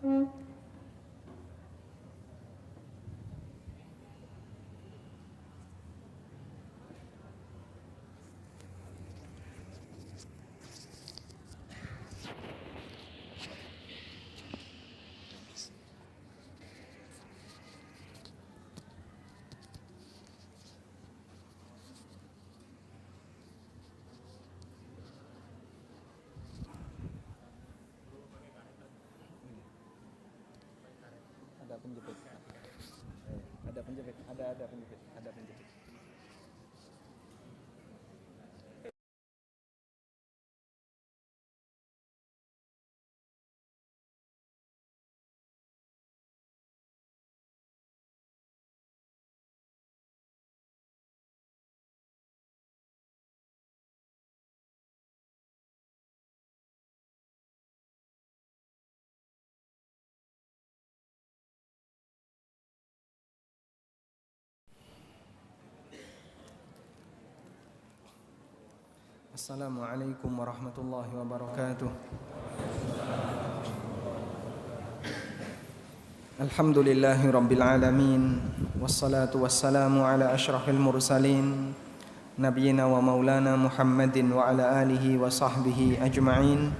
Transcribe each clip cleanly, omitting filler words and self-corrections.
Ada penjepit. Assalamualaikum warahmatullahi wabarakatuh. Alhamdulillahi rabbil alamin, wassalatu wassalamu ala asyrafil mursalin, nabiyina wa maulana Muhammadin wa ala alihi wa sahbihi ajma'in.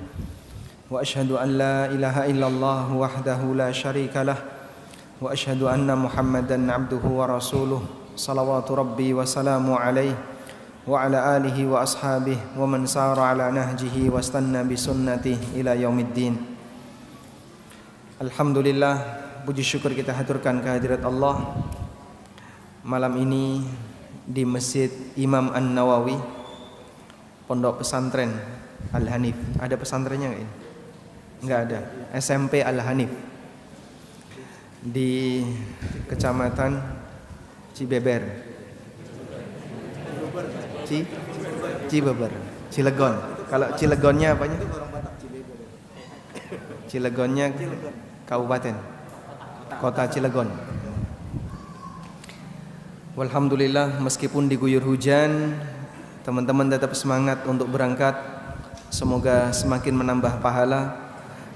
Wa ashhadu an la ilaha illallah wahdahu la syarika lah, wa ashhadu anna Muhammadan abduhu wa rasuluh, salawatu rabbi wa salamu alaihi wa ala alihi wa ashabihi wa man sara ala nahjihi wa istanna bi sunnatihi ila yaumiddin. Alhamdulillah, puji syukur kita haturkan kehadirat Allah malam ini di Masjid Imam An-Nawawi, Pondok Pesantren Al-Hanif. Ada pesantrennya enggak ini? Enggak ada. SMP Al-Hanif di Kecamatan Cibeber, Cibeber, Cilegon. Kalau Cilegonnya apanya? Cilegonnya kabupaten, kota Cilegon. Walhamdulillah, meskipun diguyur hujan, teman-teman tetap semangat untuk berangkat. Semoga semakin menambah pahala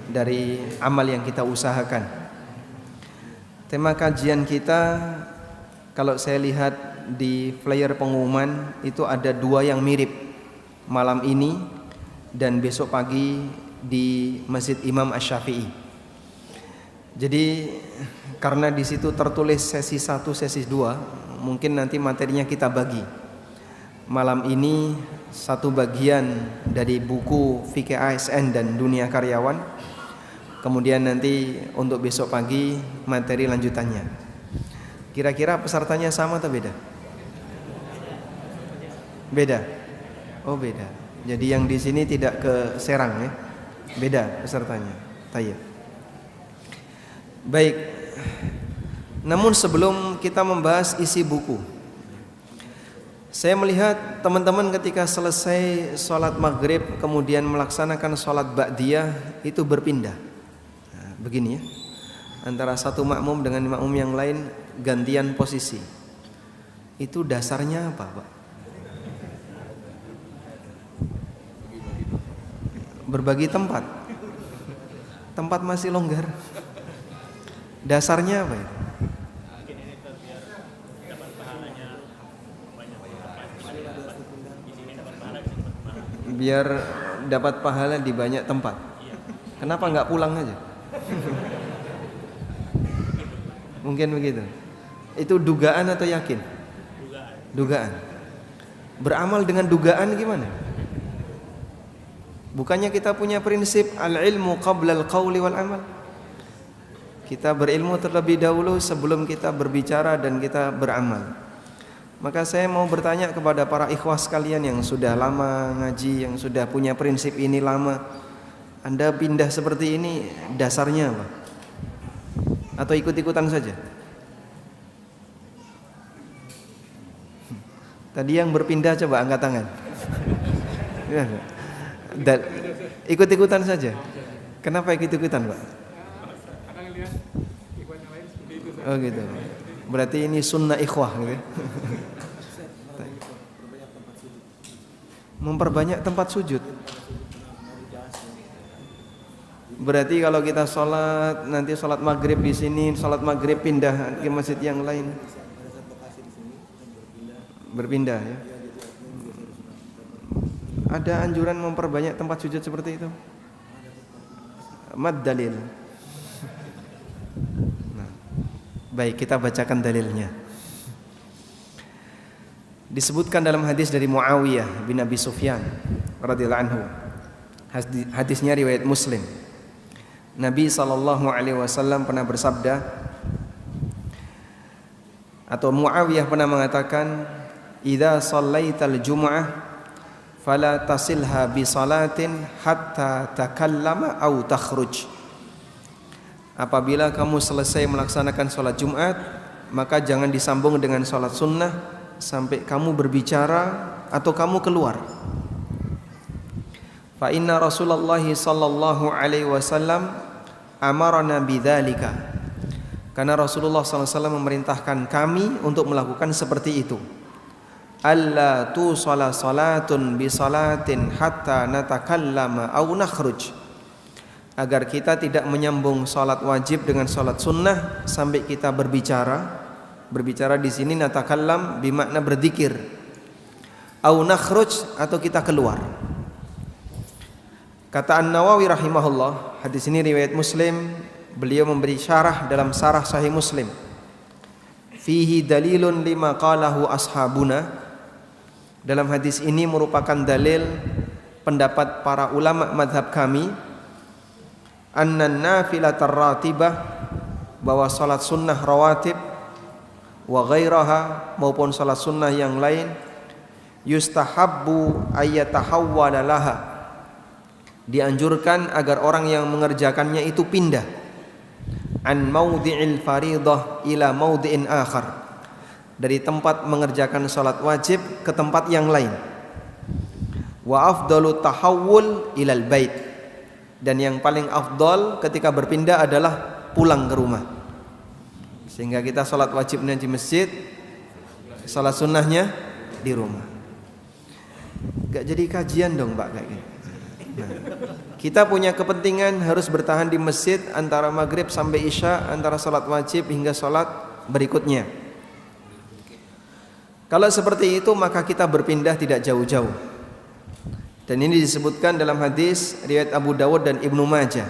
dari amal yang kita usahakan. Tema kajian kita, kalau saya lihat di flyer pengumuman itu ada dua yang mirip, malam ini dan besok pagi di Masjid Imam Asy-Syafi'i. Jadi karena di situ tertulis sesi 1, sesi 2, mungkin nanti materinya kita bagi. Malam ini satu bagian dari buku Fikih ASN dan Dunia Karyawan. Kemudian nanti untuk besok pagi materi lanjutannya. Kira-kira pesertanya sama atau beda? Beda. Oh beda. Jadi yang di sini tidak ke Serang ya. Beda pesertanya. Tayyib. Baik. Namun sebelum kita membahas isi buku, saya melihat teman-teman ketika selesai sholat maghrib kemudian melaksanakan sholat ba'diyah itu berpindah. Nah, begini ya. Antara satu makmum dengan makmum yang lain gantian posisi. Itu dasarnya apa, Pak? Berbagi tempat. Tempat masih longgar. Dasarnya apa ya? Biar dapat pahala di banyak tempat. Kenapa nggak pulang aja? Mungkin begitu. Itu dugaan atau yakin? Dugaan. Beramal dengan dugaan gimana? Bukannya kita punya prinsip al-ilmu qabla al-qawli wal amal. Kita berilmu terlebih dahulu sebelum kita berbicara dan kita beramal. Maka saya mau bertanya kepada para ikhwah sekalian yang sudah lama ngaji, yang sudah punya prinsip ini lama. Anda pindah seperti ini dasarnya apa? Atau ikut-ikutan saja? Tadi yang berpindah coba angkat tangan. Dan ikut-ikutan saja. Kenapa ikut-ikutan, Pak? Oh gitu. Berarti ini sunnah ikhwah gitu. Memperbanyak tempat sujud. Berarti kalau kita sholat, nanti sholat maghrib di sini, sholat maghrib pindah ke masjid yang lain. Berpindah ya. Ada anjuran memperbanyak tempat sujud seperti itu? Mad dalil. Nah, baik, kita bacakan dalilnya. Disebutkan dalam hadis dari Muawiyah bin Abi Sufyan radhiyallahu anhu. Hadisnya riwayat Muslim. Nabi SAW pernah bersabda, atau Muawiyah pernah mengatakan, "Idza shallaital jumu'ah fala tasilha bi salatin hatta takallama aw takhruj." Apabila kamu selesai melaksanakan salat Jumat, maka jangan disambung dengan salat sunnah sampai kamu berbicara atau kamu keluar. Fa inna Rasulullah sallallahu alaihi wasallam amarna bidzalika. Karena Rasulullah SAW memerintahkan kami untuk melakukan seperti itu. Alla tu salatun bi salatin hatta natakallama aw nakhruj. Agar kita tidak menyambung salat wajib dengan salat sunnah sampai kita berbicara. Berbicara di sini natakallam bermakna berzikir. Aw nakhruj, atau kita keluar. Kata An-Nawawi rahimahullah, hadis ini riwayat Muslim, beliau memberi syarah dalam syarah Sahih Muslim. Fihi dalilun lima qalahu ashabuna. Dalam hadis ini merupakan dalil pendapat para ulama mazhab kami, annan nafilatar ratibah, bahwa salat sunnah rawatib wa ghairaha, maupun salat sunnah yang lain, yustahabbu ayyatahawwala laha, dianjurkan agar orang yang mengerjakannya itu pindah an maudhi'il faridah ila maudhi'in akhar, dari tempat mengerjakan salat wajib ke tempat yang lain. Wa afdalu tahawul ilal bait, dan yang paling afdal ketika berpindah adalah pulang ke rumah. Sehingga kita salat wajibnya di masjid, salat sunnahnya di rumah. Gak jadi kajian dong Pak kayak gitu. Nah, kita punya kepentingan harus bertahan di masjid antara maghrib sampai isya, antara salat wajib hingga salat berikutnya. Kalau seperti itu maka kita berpindah tidak jauh-jauh. Dan ini disebutkan dalam hadis riwayat Abu Dawud dan Ibnu Majah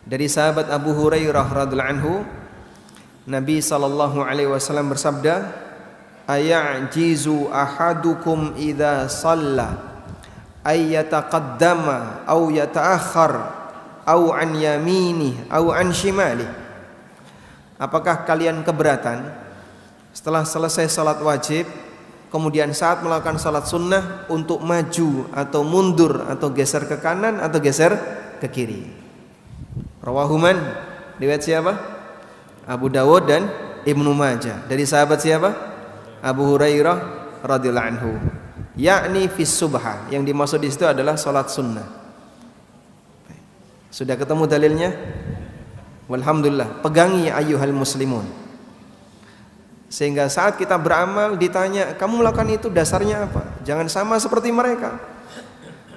dari sahabat Abu Hurairah radhiyallahu anhu, Nabi SAW bersabda, "Ayajizu ahadukum idza shalla ayyataqaddama aw yata'akhkhar aw an yamini aw an shimali." Apakah kalian keberatan setelah selesai salat wajib, kemudian saat melakukan salat sunnah untuk maju atau mundur atau geser ke kanan atau geser ke kiri? Rawahu man, riwayat siapa? Abu Dawud dan Ibnu Majah. Dari sahabat siapa? Abu Hurairah radhiyallahu anhu. Yakni fis subha, yang dimaksud di situ adalah salat sunnah. Sudah ketemu dalilnya? Walhamdulillah. Pegangi ayyuhal muslimun. Sehingga saat kita beramal ditanya, kamu melakukan itu dasarnya apa? Jangan sama seperti mereka.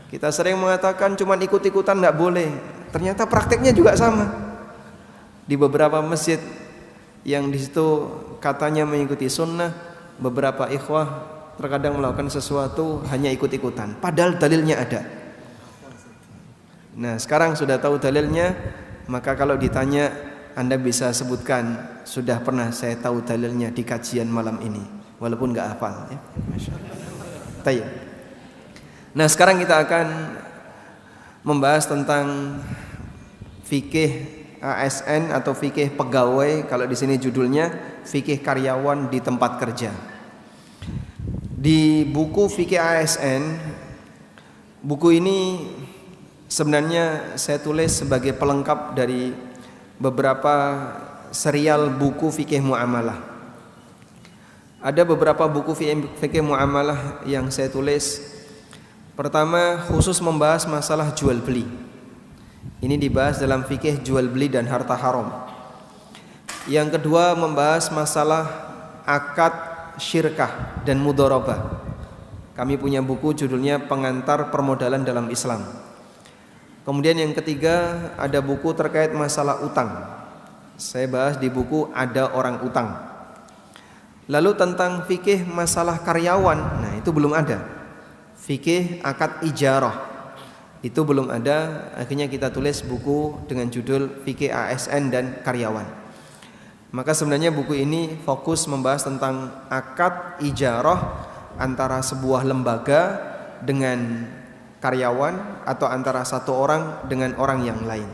Kita sering mengatakan cuman ikut-ikutan enggak boleh. Ternyata prakteknya juga sama. Di beberapa masjid yang di situ katanya mengikuti sunnah, beberapa ikhwah terkadang melakukan sesuatu hanya ikut-ikutan, padahal dalilnya ada. Nah, sekarang sudah tahu dalilnya, maka kalau ditanya, Anda bisa sebutkan, sudah pernah saya tahu dalilnya di kajian malam ini, walaupun nggak hafal ya. Tayyib. Nah, sekarang kita akan membahas tentang fikih ASN atau fikih pegawai. Kalau di sini judulnya fikih karyawan di tempat kerja. Di buku fikih ASN, buku ini sebenarnya saya tulis sebagai pelengkap dari beberapa serial buku fikih muamalah. Ada beberapa buku fikih muamalah yang saya tulis. Pertama, khusus membahas masalah jual beli. Ini dibahas dalam fikih jual beli dan harta haram. Yang kedua, membahas masalah akad syirkah dan mudharabah. Kami punya buku judulnya Pengantar Permodalan dalam Islam. Kemudian yang ketiga, ada buku terkait masalah utang. Saya bahas di buku Ada Orang Utang. Lalu tentang fikih masalah karyawan, nah itu belum ada. Fikih akad ijarah, itu belum ada. Akhirnya kita tulis buku dengan judul Fikih ASN dan Karyawan. Maka sebenarnya buku ini fokus membahas tentang akad ijarah antara sebuah lembaga dengan karyawan atau antara satu orang dengan orang yang lain.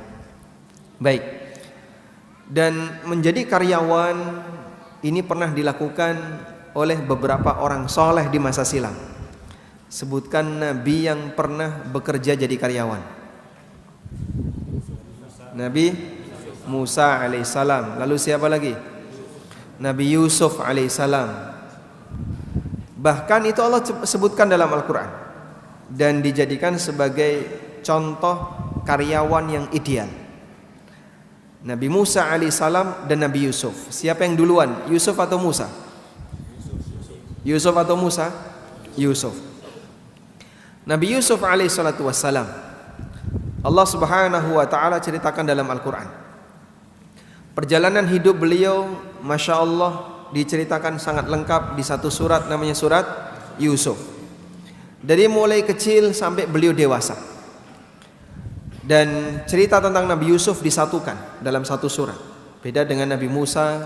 Baik. Dan menjadi karyawan ini pernah dilakukan oleh beberapa orang soleh di masa silam. Sebutkan nabi yang pernah bekerja jadi karyawan. Nabi Musa alaihissalam. Lalu siapa lagi? Nabi Yusuf alaihissalam. Bahkan itu Allah sebutkan dalam Al-Quran dan dijadikan sebagai contoh karyawan yang ideal. Nabi Musa alaihissalam dan Nabi Yusuf. Siapa yang duluan? Yusuf atau Musa? Yusuf atau Musa? Yusuf. Nabi Yusuf alaihissalatu wassalam, Allah subhanahu wa ta'ala ceritakan dalam Al-Quran. Perjalanan hidup beliau, Masya Allah, diceritakan sangat lengkap di satu surat namanya surat Yusuf. Dari mulai kecil sampai beliau dewasa. Dan cerita tentang Nabi Yusuf disatukan dalam satu surat. Beda dengan Nabi Musa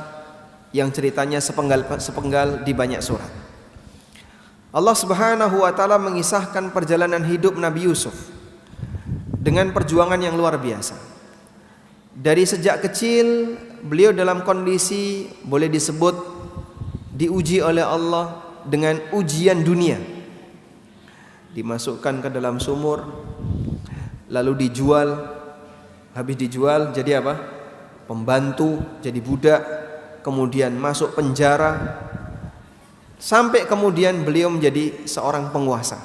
yang ceritanya sepenggal di banyak surat. Allah subhanahu wa ta'ala mengisahkan perjalanan hidup Nabi Yusuf dengan perjuangan yang luar biasa. Dari sejak kecil beliau dalam kondisi boleh disebut diuji oleh Allah dengan ujian dunia. Dimasukkan ke dalam sumur, lalu dijual, habis dijual jadi apa? Pembantu, jadi budak, kemudian masuk penjara, sampai kemudian beliau menjadi seorang penguasa.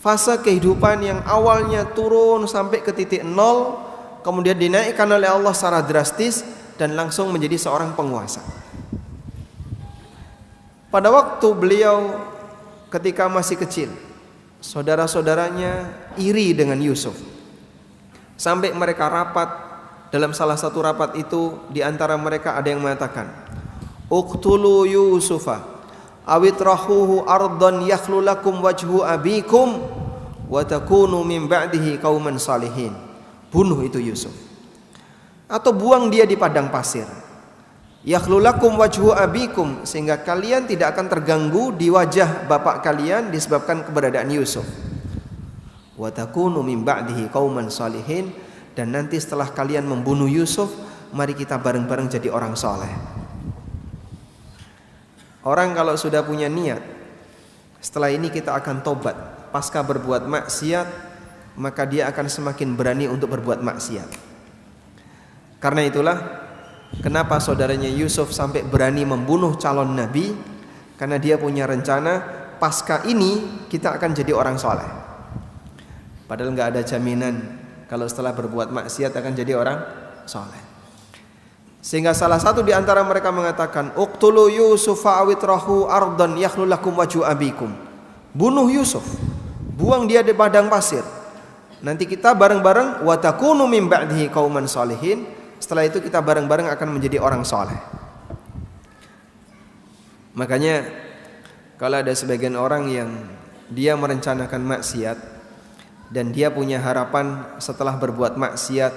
Fase kehidupan yang awalnya turun sampai ke titik nol, kemudian dinaikkan oleh Allah secara drastis dan langsung menjadi seorang penguasa. Pada waktu beliau ketika masih kecil, saudara-saudaranya iri dengan Yusuf. Sampai mereka rapat. Dalam salah satu rapat itu, di antara mereka ada yang mengatakan, "Uqtulu Yusufa awitrahuhu ardan yakhlu lakum wajhu abikum wa takunu min ba'dihi qauman salihin." Bunuh itu Yusuf. Atau buang dia di padang pasir. Yakhlu lakum wajhu abikum, sehingga kalian tidak akan terganggu di wajah bapak kalian disebabkan keberadaan Yusuf. Wa takunu min ba'dihi qauman salihin, dan nanti setelah kalian membunuh Yusuf, mari kita bareng-bareng jadi orang soleh. Orang kalau sudah punya niat, setelah ini kita akan tobat, pasca berbuat maksiat, maka dia akan semakin berani untuk berbuat maksiat. Karena itulah kenapa saudaranya Yusuf sampai berani membunuh calon nabi, karena dia punya rencana pasca ini kita akan jadi orang soleh. Padahal nggak ada jaminan kalau setelah berbuat maksiat akan jadi orang soleh. Sehingga salah satu di antara mereka mengatakan, "Uqtulu Yusufa awitrahu ardan yakhlu lakum wajhu abikum." Bunuh Yusuf, buang dia di padang pasir. Nanti kita bareng-bareng wa takunu min ba'dihi qauman salihin. Setelah itu kita bareng-bareng akan menjadi orang soleh. Makanya kalau ada sebagian orang yang dia merencanakan maksiat dan dia punya harapan setelah berbuat maksiat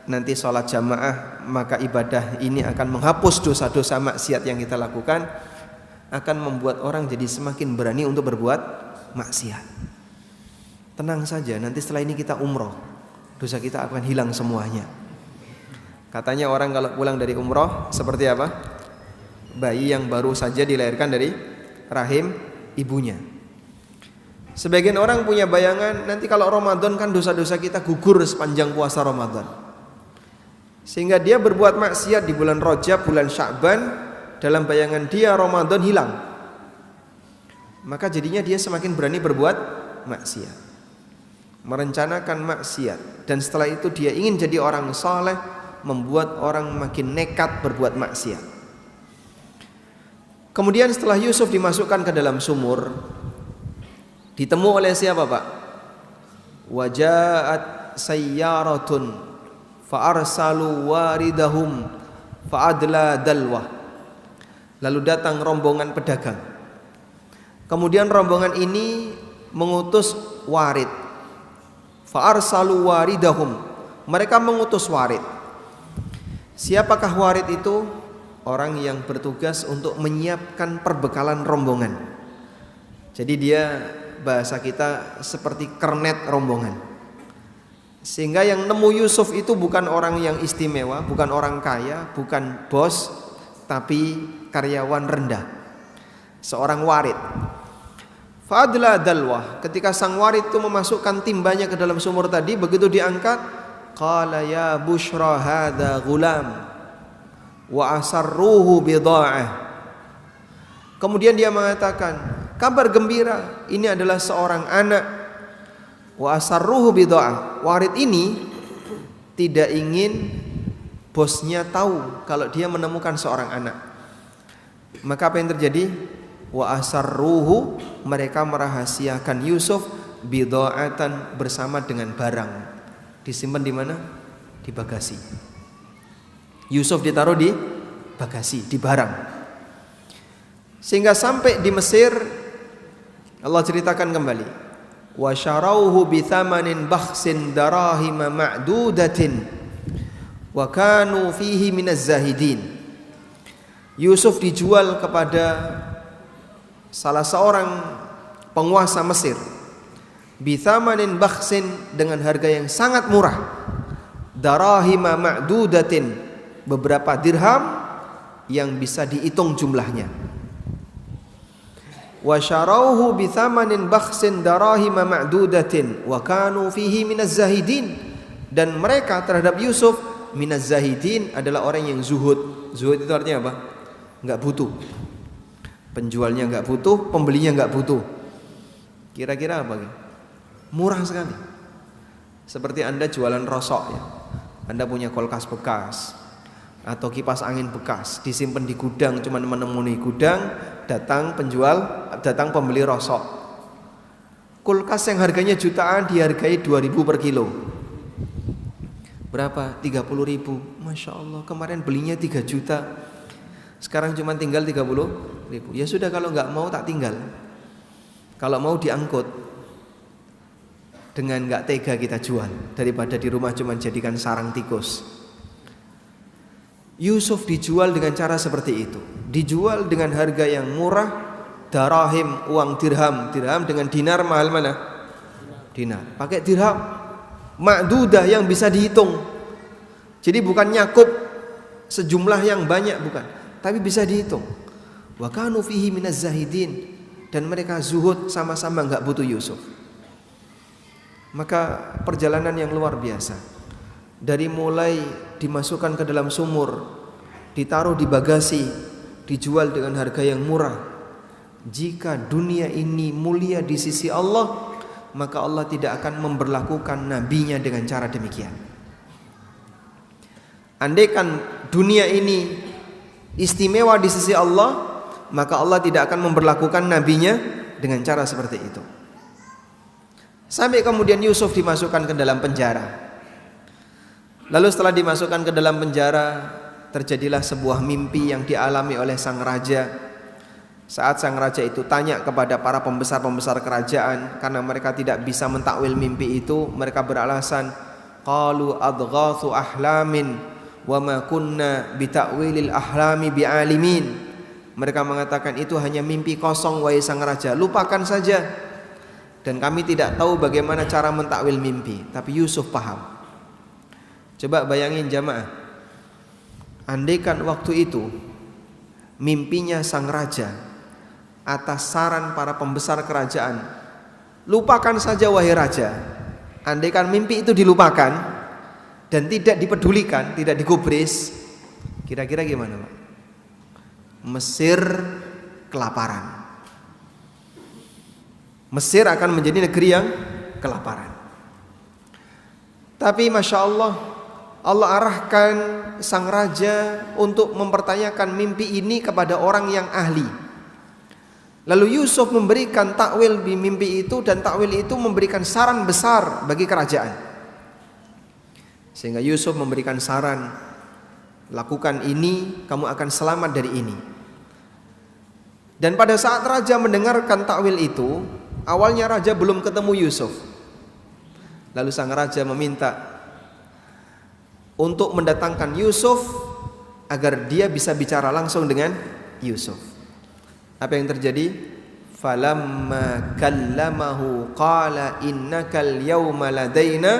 nanti sholat jamaah, maka ibadah ini akan menghapus dosa-dosa maksiat yang kita lakukan, akan membuat orang jadi semakin berani untuk berbuat maksiat. Tenang saja, nanti setelah ini kita umroh, dosa kita akan hilang semuanya. Katanya orang kalau pulang dari umroh seperti apa? Bayi yang baru saja dilahirkan dari rahim ibunya. Sebagian orang punya bayangan nanti kalau Ramadan kan dosa-dosa kita gugur sepanjang puasa Ramadan. Sehingga dia berbuat maksiat di bulan Rajab, bulan Sya'ban, dalam bayangan dia Ramadan hilang. Maka jadinya dia semakin berani berbuat maksiat, merencanakan maksiat, dan setelah itu dia ingin jadi orang saleh, membuat orang makin nekat berbuat maksiat. Kemudian setelah Yusuf dimasukkan ke dalam sumur, ditemu oleh siapa, Pak? Wajaat sayyaratun fa arsalu waridahum fa adla dalwah. Lalu datang rombongan pedagang. Kemudian rombongan ini mengutus warid. Fa arsalu waridahum. Mereka mengutus warid. Siapakah warid itu? Orang yang bertugas untuk menyiapkan perbekalan rombongan. Jadi dia, bahasa kita, seperti kernet rombongan. Sehingga yang nemu Yusuf itu bukan orang yang istimewa, bukan orang kaya, bukan bos, tapi karyawan rendah, seorang warid. Fadla dalwah, ketika sang warid itu memasukkan timbanya ke dalam sumur tadi, begitu diangkat, qala ya bushra hadza gulam wa asarruhu bida'ah. Kemudian dia mengatakan, kabar gembira, ini adalah seorang anak. Wa asarruhu bida'ah. Warid ini tidak ingin bosnya tahu kalau dia menemukan seorang anak. Maka apa yang terjadi? Wa asarruhu, mereka merahasiakan Yusuf bida'atan, bersama dengan barang. Disimpan di mana? Di bagasi. Yusuf ditaruh di bagasi, di barang. Sehingga sampai di Mesir, Allah ceritakan kembali, wa syarauhu bi thamanin bakhsin darahima ma'dudatin wa kanu fihi minaz zahidin. Yusuf dijual kepada salah seorang penguasa Mesir bi thamanin bakhsin, dengan harga yang sangat murah, darahima ma'dudatin, beberapa dirham yang bisa dihitung jumlahnya. Wa syarauhu bi thamanin bakhsin darahima ma'dudatin wa kanu fihi minaz zahidin, dan mereka terhadap Yusuf minaz zahidin, adalah orang yang zuhud. Zuhud itu artinya apa? Enggak butuh. Penjualnya enggak butuh, pembelinya enggak butuh. Kira-kira apa? Murah sekali. Seperti Anda jualan rosok ya. Anda punya kulkas bekas atau kipas angin bekas, disimpan di gudang, cuma menemui gudang, datang pembeli rosok. Kulkas yang harganya jutaan dihargai 2.000 per kilo. Berapa? 30.000. Masya Allah, kemarin belinya 3 juta, sekarang cuma tinggal 30.000. Ya sudah, kalau nggak mau tak tinggal. Kalau mau diangkut, dengan nggak tega kita jual, daripada di rumah cuma jadikan sarang tikus. Yusuf dijual dengan cara seperti itu. Dijual dengan harga yang murah, darahim, uang dirham. Dirham dengan dinar mahal mana? Dinar. Pakai dirham ma'dudah, yang bisa dihitung. Jadi bukan nyakup sejumlah yang banyak, bukan, tapi bisa dihitung. Wa kanu fihi minaz zahidin, dan mereka zuhud, sama-sama enggak butuh Yusuf. Maka perjalanan yang luar biasa. Dari mulai dimasukkan ke dalam sumur, ditaruh di bagasi, dijual dengan harga yang murah. Jika dunia ini mulia di sisi Allah, maka Allah tidak akan memberlakukan nabinya dengan cara demikian. Andaikan dunia ini istimewa di sisi Allah, maka Allah tidak akan memberlakukan nabinya dengan cara seperti itu. Sampai kemudian Yusuf dimasukkan ke dalam penjara. Lalu setelah dimasukkan ke dalam penjara, terjadilah sebuah mimpi yang dialami oleh sang raja. Saat sang raja itu tanya kepada para pembesar-pembesar kerajaan, karena mereka tidak bisa mentakwil mimpi itu, mereka beralasan, qalu adghathu ahlamin wa ma kunna bitakwilil ahlami bi'alimin. Mereka mengatakan itu hanya mimpi kosong, wahai sang raja, lupakan saja. Dan kami tidak tahu bagaimana cara mentakwil mimpi. Tapi Yusuf paham. Coba bayangin jamaah, andaikan waktu itu mimpinya sang raja atas saran para pembesar kerajaan, lupakan saja wahai raja. Andaikan mimpi itu dilupakan dan tidak dipedulikan, tidak digubris, kira-kira gimana Pak? Mesir kelaparan. Mesir akan menjadi negeri yang kelaparan. Tapi Masya Allah, Allah arahkan sang raja untuk mempertanyakan mimpi ini kepada orang yang ahli. Lalu Yusuf memberikan takwil di mimpi itu, dan takwil itu memberikan saran besar bagi kerajaan. Sehingga Yusuf memberikan saran, lakukan ini, kamu akan selamat dari ini. Dan pada saat raja mendengarkan takwil itu, awalnya raja belum ketemu Yusuf. Lalu sang raja meminta untuk mendatangkan Yusuf agar dia bisa bicara langsung dengan Yusuf. Apa yang terjadi? Falamma kallamahu qala innakal yawma ladaina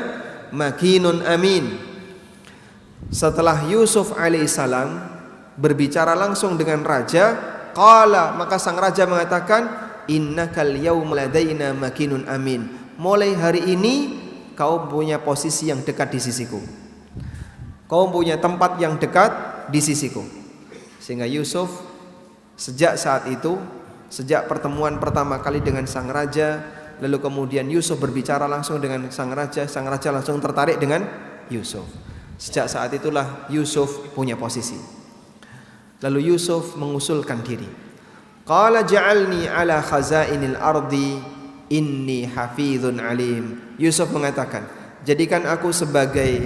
makinun amin. Setelah Yusuf alaihissalam berbicara langsung dengan raja, qala, maka sang raja mengatakan, innakal yawma ladaina makinun amin. Mulai hari ini kau punya posisi yang dekat di sisiku. Kau punya tempat yang dekat di sisiku. Sehingga Yusuf sejak saat itu, sejak pertemuan pertama kali dengan sang raja, lalu kemudian Yusuf berbicara langsung dengan sang raja langsung tertarik dengan Yusuf. Sejak saat itulah Yusuf punya posisi. Lalu Yusuf mengusulkan diri. Qala ja'alni ala khazainil ardi inni hafizun alim. Yusuf mengatakan, jadikan aku sebagai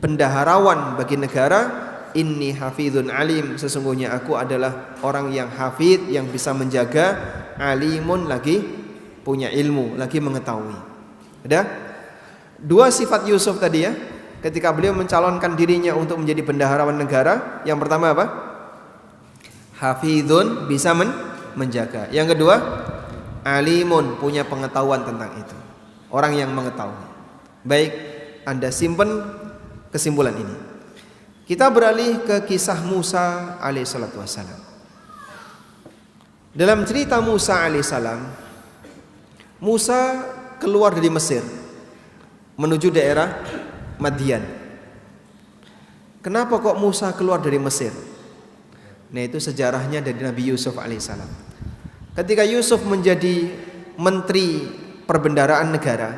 bendaharawan bagi negara. Inni hafizun alim, sesungguhnya aku adalah orang yang hafid, yang bisa menjaga, alimun, lagi punya ilmu, lagi mengetahui. Ada dua sifat Yusuf tadi ya, ketika beliau mencalonkan dirinya untuk menjadi bendaharawan negara. Yang pertama apa? Hafizun, bisa menjaga. Yang kedua, alimun, punya pengetahuan tentang itu, orang yang mengetahui. Baik, Anda simpen kesimpulan ini. Kita beralih ke kisah Musa alaihissalatu wassalam. Dalam cerita Musa alaihissalam, Musa keluar dari Mesir menuju daerah Madian. Kenapa kok Musa keluar dari Mesir? Nah, itu sejarahnya dari Nabi Yusuf alaihissalam. Ketika Yusuf menjadi menteri perbendaharaan negara,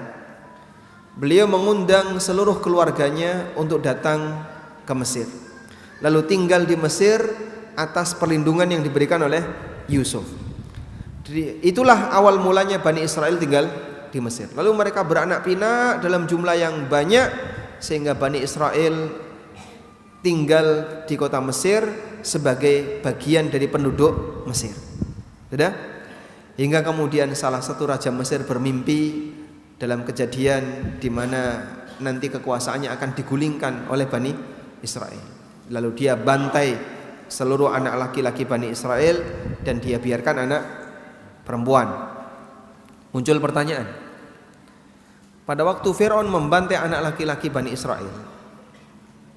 beliau mengundang seluruh keluarganya untuk datang ke Mesir, lalu tinggal di Mesir atas perlindungan yang diberikan oleh Yusuf. Jadi, itulah awal mulanya Bani Israel tinggal di Mesir. Lalu mereka beranak pinak dalam jumlah yang banyak, sehingga Bani Israel tinggal di kota Mesir sebagai bagian dari penduduk Mesir. Sudah? Hingga kemudian salah satu raja Mesir bermimpi dalam kejadian di mana nanti kekuasaannya akan digulingkan oleh Bani Israel. Lalu dia bantai seluruh anak laki-laki Bani Israel dan dia biarkan anak perempuan. Muncul pertanyaan, pada waktu Fir'aun membantai anak laki-laki Bani Israel,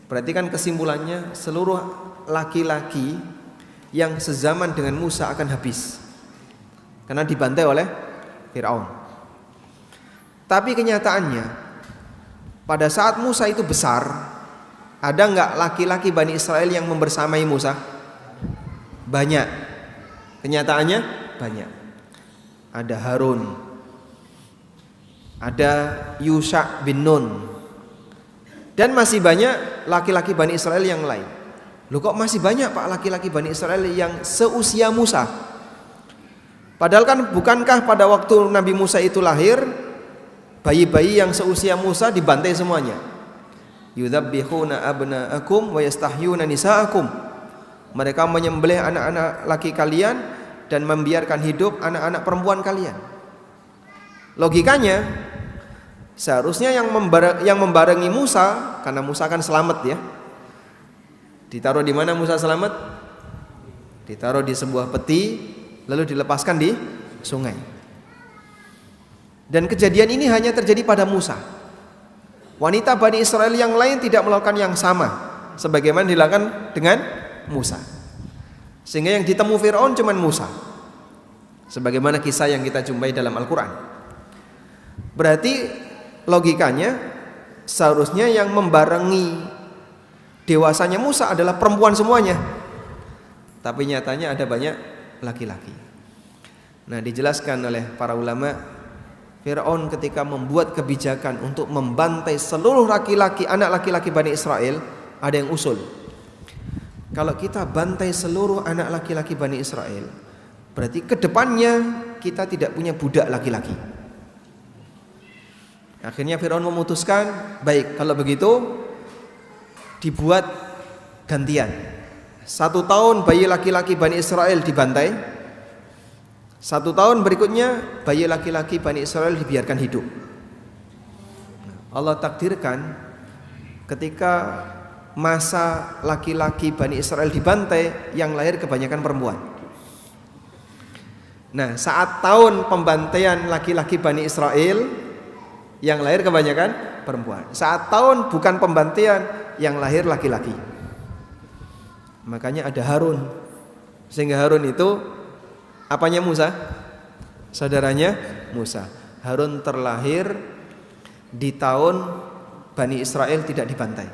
berarti kan kesimpulannya seluruh laki-laki yang sezaman dengan Musa akan habis karena dibantai oleh Fir'aun. Tapi kenyataannya pada saat Musa itu besar, ada enggak laki-laki Bani Israel yang membersamai Musa? Banyak. Kenyataannya banyak. Ada Harun, ada Yusha bin Nun, dan masih banyak laki-laki Bani Israel yang lain. Loh, kok masih banyak Pak laki-laki Bani Israel yang seusia Musa? Padahal kan bukankah pada waktu Nabi Musa itu lahir, bayi-bayi yang seusia Musa dibantai semuanya? Yudzabbihuna abna'akum wa yastahyuna nisa'akum. Mereka menyembelih anak-anak laki kalian dan membiarkan hidup anak-anak perempuan kalian. Logikanya seharusnya yang membarengi Musa, karena Musa kan selamat ya. Ditaruh di mana Musa selamat? Ditaruh di sebuah peti, lalu dilepaskan di sungai. Dan kejadian ini hanya terjadi pada Musa. Wanita Bani Israel yang lain tidak melakukan yang sama sebagaimana dilakukan dengan Musa. Sehingga yang ditemu Fir'aun cuma Musa, sebagaimana kisah yang kita jumpai dalam Al-Quran. Berarti logikanya seharusnya yang membarengi dewasanya Musa adalah perempuan semuanya, tapi nyatanya ada banyak laki-laki. Nah, dijelaskan oleh para ulama, Fir'aun ketika membuat kebijakan untuk membantai seluruh laki-laki, anak laki-laki Bani Israel, ada yang usul, kalau kita bantai seluruh anak laki-laki Bani Israel, berarti kedepannya kita tidak punya budak laki-laki. Akhirnya Fir'aun memutuskan, baik kalau begitu dibuat gantian. 1 tahun bayi laki-laki Bani Israel dibantai, 1 tahun berikutnya bayi laki-laki Bani Israel dibiarkan hidup. Allah takdirkan ketika masa laki-laki Bani Israel dibantai, yang lahir kebanyakan perempuan. Nah, saat tahun pembantaian laki-laki Bani Israel, yang lahir kebanyakan perempuan. Saat tahun bukan pembantaian, yang lahir laki-laki. Makanya ada Harun. Sehingga Harun itu apanya Musa? Saudaranya Musa. Harun terlahir di tahun Bani Israel tidak dibantai.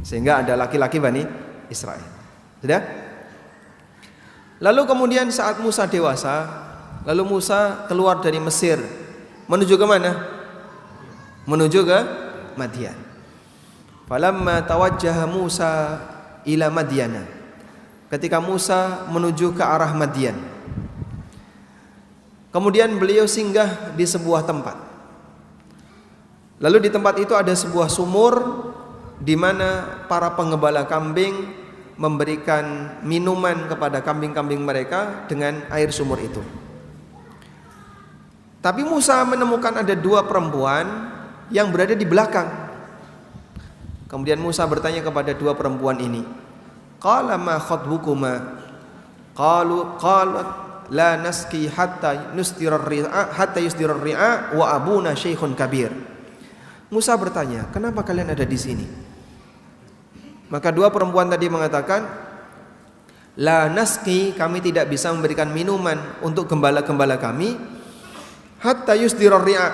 Sehingga ada laki-laki Bani Israel. Sudah? Lalu kemudian saat Musa dewasa, lalu Musa keluar dari Mesir menuju ke mana? Menuju ke Madian. Falamma tawajjaha Musa ila Madyana. Ketika Musa menuju ke arah Madian, kemudian beliau singgah di sebuah tempat. Lalu di tempat itu ada sebuah sumur di mana para penggembala kambing memberikan minuman kepada kambing-kambing mereka dengan air sumur itu. Tapi Musa menemukan ada 2 perempuan yang berada di belakang. Kemudian Musa bertanya kepada 2 perempuan ini, qala ma khatbukuma? Qalat la naski hatta yusdirar ri'a wa abuna syaikhun kabir. Musa bertanya, kenapa kalian ada di sini? Maka 2 perempuan tadi mengatakan, la naski, kami tidak bisa memberikan minuman untuk gembala-gembala kami, hatta yusdirar ri'a,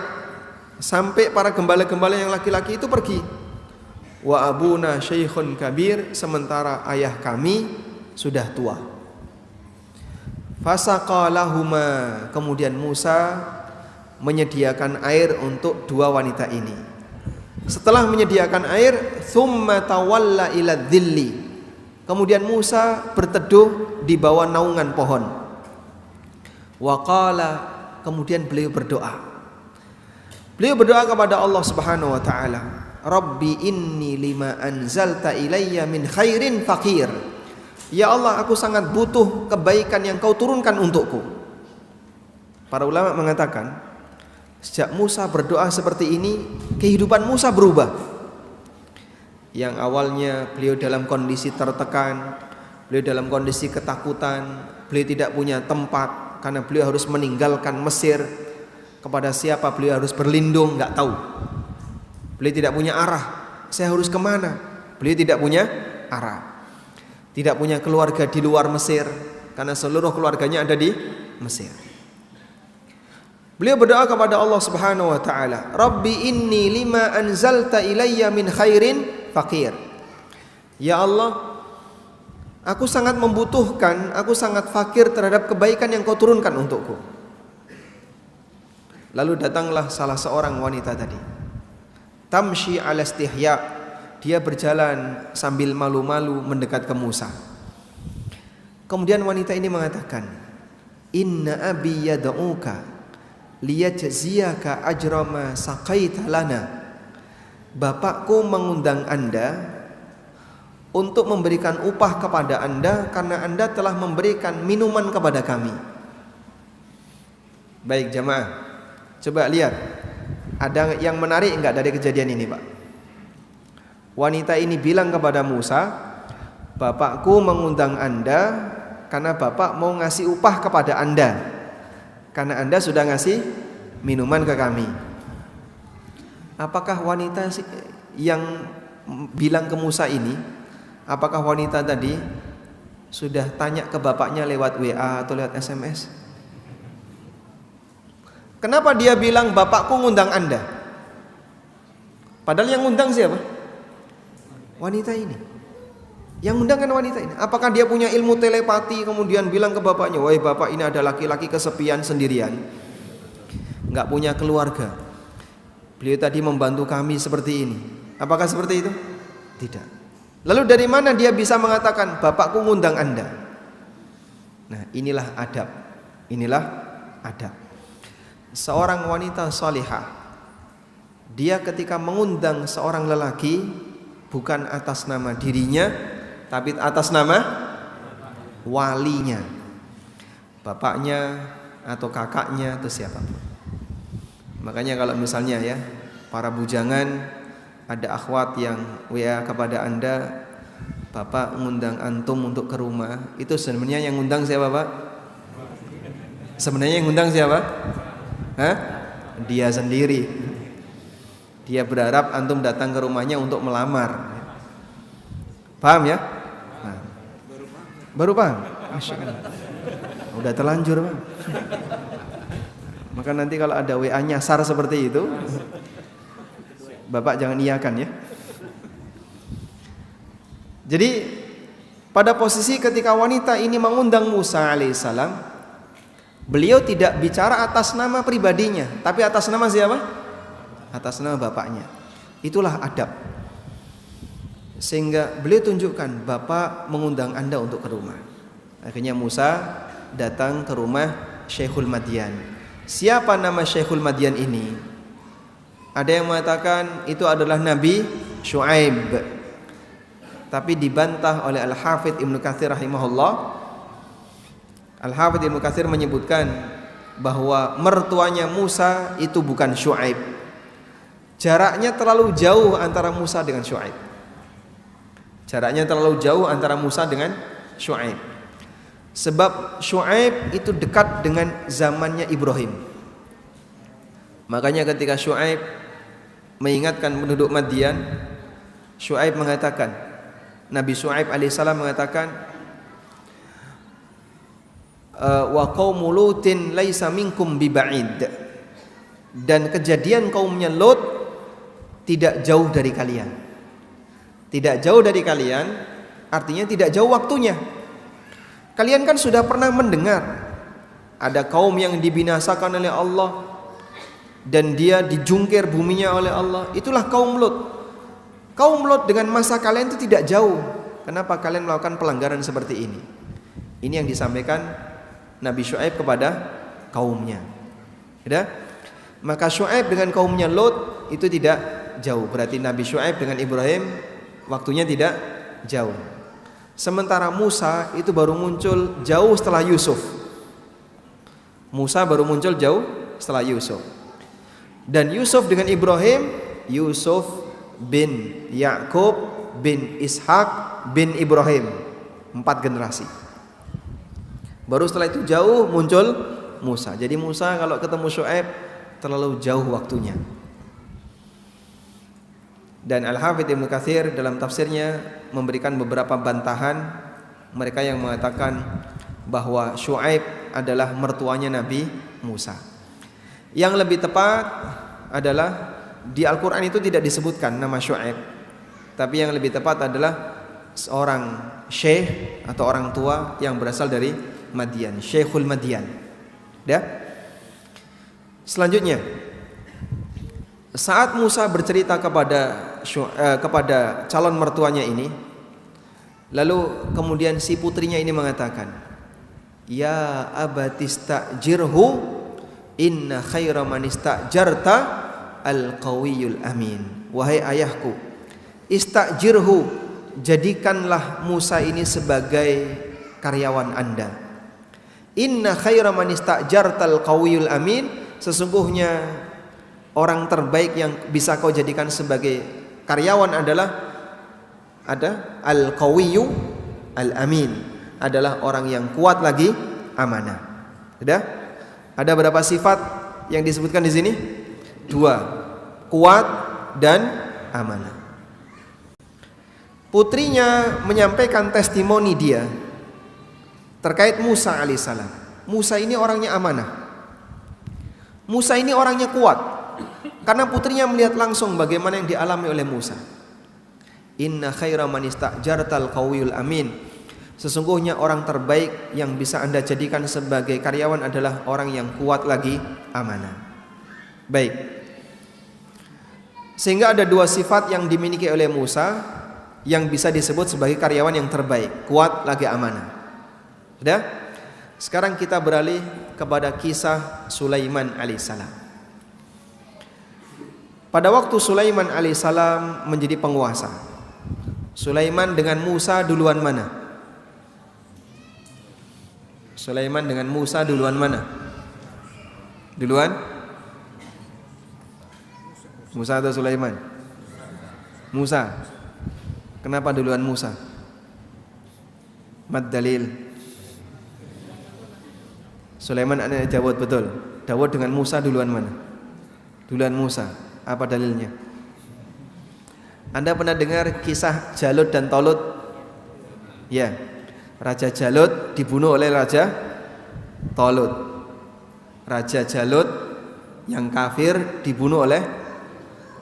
sampai para gembala-gembala yang laki-laki itu pergi. Wa abuna syaikhun kabir, sementara ayah kami sudah tua. Fasaqalahuma, kemudian Musa menyediakan air untuk 2 wanita ini. Setelah menyediakan air, thumma tawalla ila dhilli, kemudian Musa berteduh di bawah naungan pohon. Wa qala, kemudian beliau berdoa. Beliau berdoa kepada Allah Subhanahu wa taala, Rabbi inni lima anzalta ilayya min khairin faqir. Ya Allah, aku sangat butuh kebaikan yang kau turunkan untukku. Para ulama mengatakan, sejak Musa berdoa seperti ini, kehidupan Musa berubah. Yang awalnya beliau dalam kondisi tertekan, beliau dalam kondisi ketakutan, beliau tidak punya tempat karena beliau harus meninggalkan Mesir. Kepada siapa beliau harus berlindung, nggak tahu. Beliau tidak punya arah, saya harus kemana? Beliau tidak punya arah. Tidak punya keluarga di luar Mesir, karena seluruh keluarganya ada di Mesir. Beliau berdoa kepada Allah Subhanahu wa taala, Rabbi inni lima anzalta ilayya min khairin faqir. Ya Allah, aku sangat membutuhkan, aku sangat fakir terhadap kebaikan yang kau turunkan untukku. Lalu datanglah salah seorang wanita tadi, tamshi ala istihya, dia berjalan sambil malu-malu mendekat ke Musa. Kemudian wanita ini mengatakan, inna abi yad'uka liyajziyaka ajra ma saqaita lana. Bapakku mengundang Anda untuk memberikan upah kepada Anda karena Anda telah memberikan minuman kepada kami. Baik jamaah, coba lihat, ada yang menarik enggak dari kejadian ini, Pak? Wanita ini bilang kepada Musa, bapakku mengundang Anda karena bapak mau ngasih upah kepada Anda, karena Anda sudah ngasih minuman ke kami. Apakah wanita yang bilang ke Musa ini, apakah wanita tadi sudah tanya ke bapaknya lewat WA atau lewat SMS? Kenapa dia bilang bapakku ngundang Anda? Padahal yang ngundang siapa? Wanita ini. Yang ngundang kan wanita ini. Apakah dia punya ilmu telepati kemudian bilang ke bapaknya, wahai bapak, ini ada laki-laki kesepian sendirian, nggak punya keluarga, beliau tadi membantu kami seperti ini. Apakah seperti itu? Tidak. Lalu dari mana dia bisa mengatakan bapakku ngundang Anda? Nah, inilah adab. Inilah adab. Seorang wanita salihah, dia ketika mengundang seorang lelaki, bukan atas nama dirinya, tapi atas nama walinya, bapaknya atau kakaknya atau siapapun. Makanya kalau misalnya ya, para bujangan, ada akhwat yang WA kepada Anda, Bapak ngundang antum untuk ke rumah, itu sebenarnya yang ngundang siapa, Pak? Sebenarnya yang ngundang siapa? Hah? Dia sendiri. Dia berharap antum datang ke rumahnya untuk melamar. Paham ya? Nah. Baru paham? Masya Allah. Udah terlanjur, Pak. Maka nanti kalau ada WA nyasar seperti itu, Bapak jangan iyakan ya. Jadi pada posisi ketika wanita ini mengundang Musa alaihissalam, beliau tidak bicara atas nama pribadinya, tapi atas nama siapa? Atas nama bapaknya. Itulah adab. Sehingga beliau tunjukkan, Bapak mengundang Anda untuk ke rumah. Akhirnya Musa datang ke rumah Syekhul Madian. Siapa nama Syekhul Madian ini? Ada yang mengatakan itu adalah Nabi Syuaib, tapi dibantah oleh Al-Hafidz Ibnu Katsir rahimahullah. Al-Hafidz Ibnu Katsir menyebutkan bahwa mertuanya Musa itu bukan Syuaib. Jaraknya terlalu jauh antara Musa dengan Syuaib. Jaraknya terlalu jauh antara Musa dengan Syuaib. Sebab Syuaib itu dekat dengan zamannya Ibrahim. Makanya ketika Syuaib mengingatkan penduduk Madian, Syuaib mengatakan, Nabi Syuaib alaihissalam mengatakan, wa qaumu Lutin laisa minkum biba'id, dan kejadian kaumnya Lut tidak jauh dari kalian. Tidak jauh dari kalian artinya tidak jauh waktunya. Kalian kan sudah pernah mendengar ada kaum yang dibinasakan oleh Allah dan dia dijungkir buminya oleh Allah. Itulah kaum Lut. Kaum Lut dengan masa kalian itu tidak jauh. Kenapa kalian melakukan pelanggaran seperti ini? Ini yang disampaikan Nabi Syuaib kepada kaumnya. Ya? Maka Syuaib dengan kaumnya Lut itu tidak jauh. Berarti Nabi Syuaib dengan Ibrahim waktunya tidak jauh. Sementara Musa itu baru muncul jauh setelah Yusuf. Musa baru muncul jauh setelah Yusuf. Dan Yusuf dengan Ibrahim, Yusuf bin Yakub bin Ishak bin Ibrahim, 4 generasi. Baru setelah itu jauh muncul Musa. Jadi Musa kalau ketemu Syuaib terlalu jauh waktunya. Dan Al-Hafidz Ibnu Katsir dalam tafsirnya memberikan beberapa bantahan mereka yang mengatakan bahwa Syuaib adalah mertuanya Nabi Musa. Yang lebih tepat adalah di Al-Quran itu tidak disebutkan nama Syuaib, tapi yang lebih tepat adalah seorang syekh atau orang tua yang berasal dari Madian, Syekhul Madian. Ya. Selanjutnya, saat Musa bercerita kepada calon mertuanya ini, lalu kemudian si putrinya ini mengatakan, ya abatistajirhu inna khaira man istajarta al-qawiyul amin. Wahai ayahku, istajirhu, jadikanlah Musa ini sebagai karyawan Anda. Inna khaira man istajarta al-qawiyul amin, sesungguhnya orang terbaik yang bisa kau jadikan sebagai karyawan adalah al-qawiyyu al-amin, adalah orang yang kuat lagi amanah. Sudah? Ada berapa sifat yang disebutkan di sini? 2, kuat dan amanah. Putrinya menyampaikan testimoni dia terkait Musa alaihissalam. Musa ini orangnya amanah. Musa ini orangnya kuat. Karena putrinya melihat langsung bagaimana yang dialami oleh Musa. Inna khaira man istajartal qawiyul amin. Sesungguhnya orang terbaik yang bisa Anda jadikan sebagai karyawan adalah orang yang kuat lagi amanah. Baik. Sehingga ada 2 sifat yang dimiliki oleh Musa yang bisa disebut sebagai karyawan yang terbaik, kuat lagi amanah. Sudah? Sekarang kita beralih kepada kisah Sulaiman alaihissalam. Pada waktu Sulaiman alaihissalam menjadi penguasa, Sulaiman dengan Musa duluan mana? Sulaiman dengan Musa duluan mana? Duluan? Musa atau Sulaiman? Musa. Kenapa duluan Musa? Mad dalil. Sulaiman anak Dawud, betul. Dawud dengan Musa duluan mana? Duluan Musa. Apa dalilnya? Anda pernah dengar kisah Jalut dan Tolut? Ya. Raja Jalut dibunuh oleh Raja Tolut. Raja Jalut yang kafir dibunuh oleh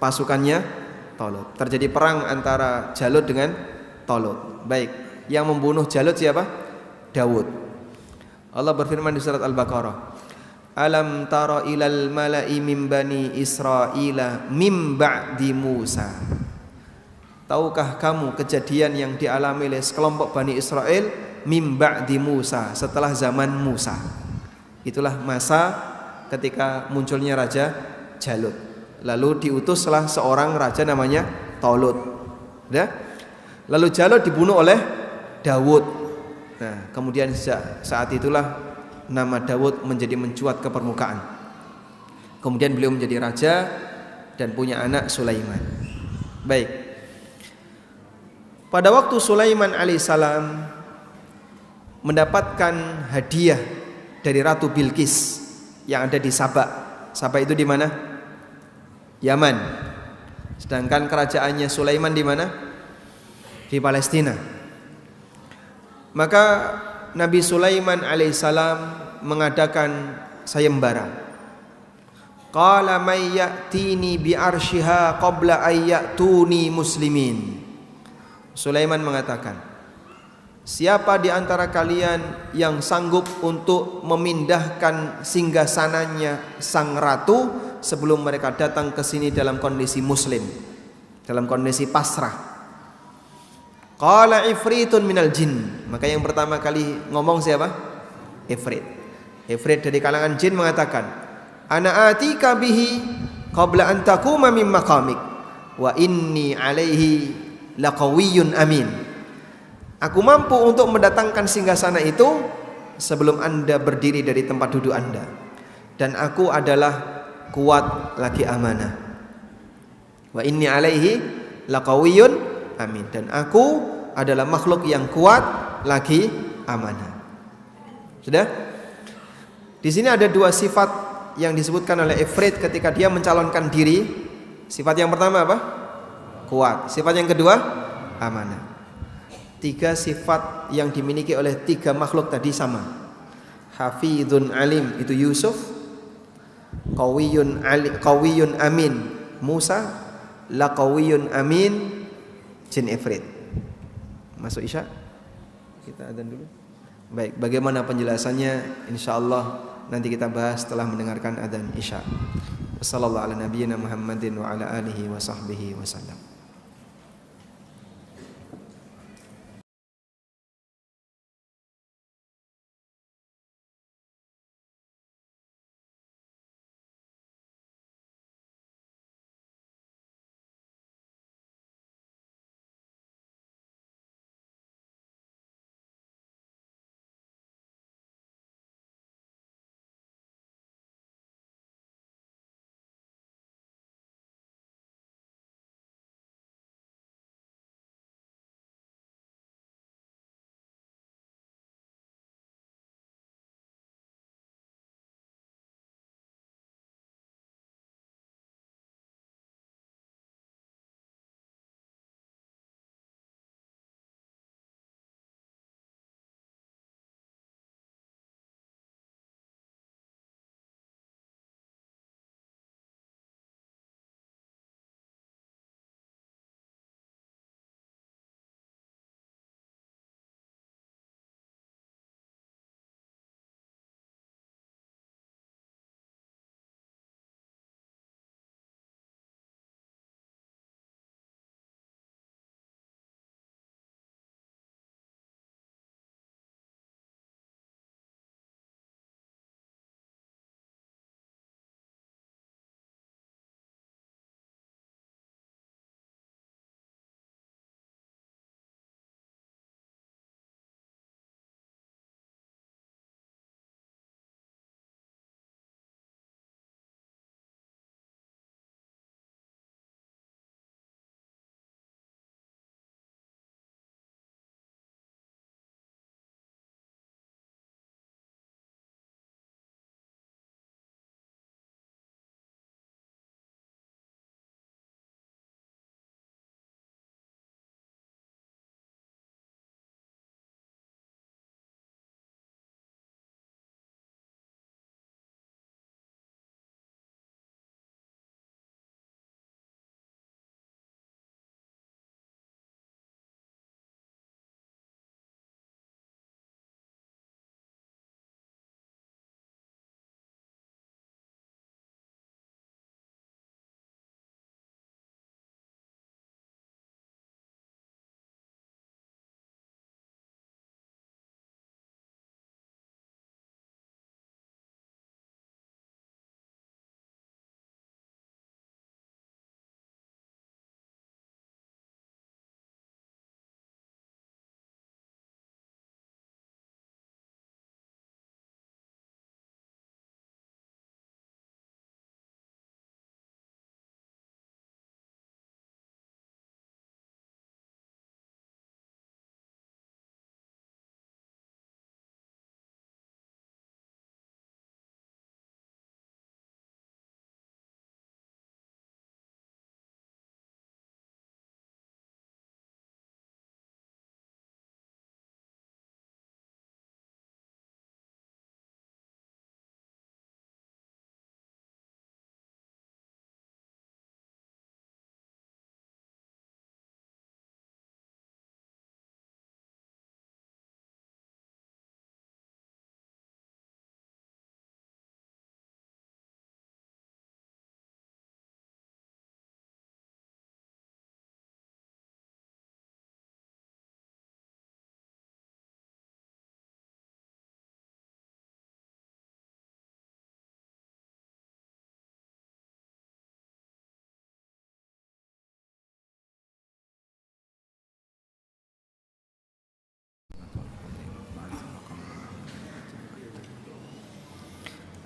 pasukannya Tolut. Terjadi perang antara Jalut dengan Tolut. Baik, yang membunuh Jalut siapa? Dawud. Allah berfirman di surat Al-Baqarah, Alam tara ilal mala'i min bani Israila mim ba'di Musa. Tahukah kamu kejadian yang dialami oleh sekelompok Bani Israel mim ba'di Musa, setelah zaman Musa? Itulah masa ketika munculnya Raja Jalut. Lalu diutuslah seorang raja namanya Tolut. Ya? Lalu Jalut dibunuh oleh Dawud. Nah, kemudian saat itulah nama Dawud menjadi mencuat ke permukaan. Kemudian beliau menjadi raja dan punya anak Sulaiman. Baik. Pada waktu Sulaiman alaihissalam mendapatkan hadiah dari Ratu Bilqis yang ada di Saba. Saba itu di mana? Yaman. Sedangkan kerajaannya Sulaiman di mana? Di Palestina. Maka Nabi Sulaiman alaihissalam mengadakan sayembara. Qala may ya'tini bi arsyiha qabla ay ya'tuni muslimin. Sulaiman mengatakan, siapa di antara kalian yang sanggup untuk memindahkan singgasananya sang ratu sebelum mereka datang ke sini dalam kondisi muslim, dalam kondisi pasrah? Qala ifritun minal jin. Maka yang pertama kali ngomong siapa? Ifrit. Ifrit dari kalangan jin mengatakan, ana atika bihi qabla an taquma min maqamik wa inni alaihi laqawiyyun amin. Aku mampu untuk mendatangkan singgasana itu sebelum Anda berdiri dari tempat duduk Anda, dan aku adalah kuat lagi amanah. Wa inni alaihi laqawiyyun amin, dan aku adalah makhluk yang kuat lagi amanah. Sudah? Di sini ada dua sifat yang disebutkan oleh Ifrit ketika dia mencalonkan diri. Sifat yang pertama apa? Kuat. Sifat yang kedua, amanah. Tiga sifat yang dimiliki oleh tiga makhluk tadi sama. Hafidhun alim itu Yusuf, qawiyun amin Musa, laqawiyun amin jin Ifrit. Masuk Isya? Kita adzan dulu. Baik, bagaimana penjelasannya? Insyaallah nanti kita bahas setelah mendengarkan adzan Isya. Wassallallahu ala nabiyyina Muhammadin wa ala alihi wa sahbihi wasallam.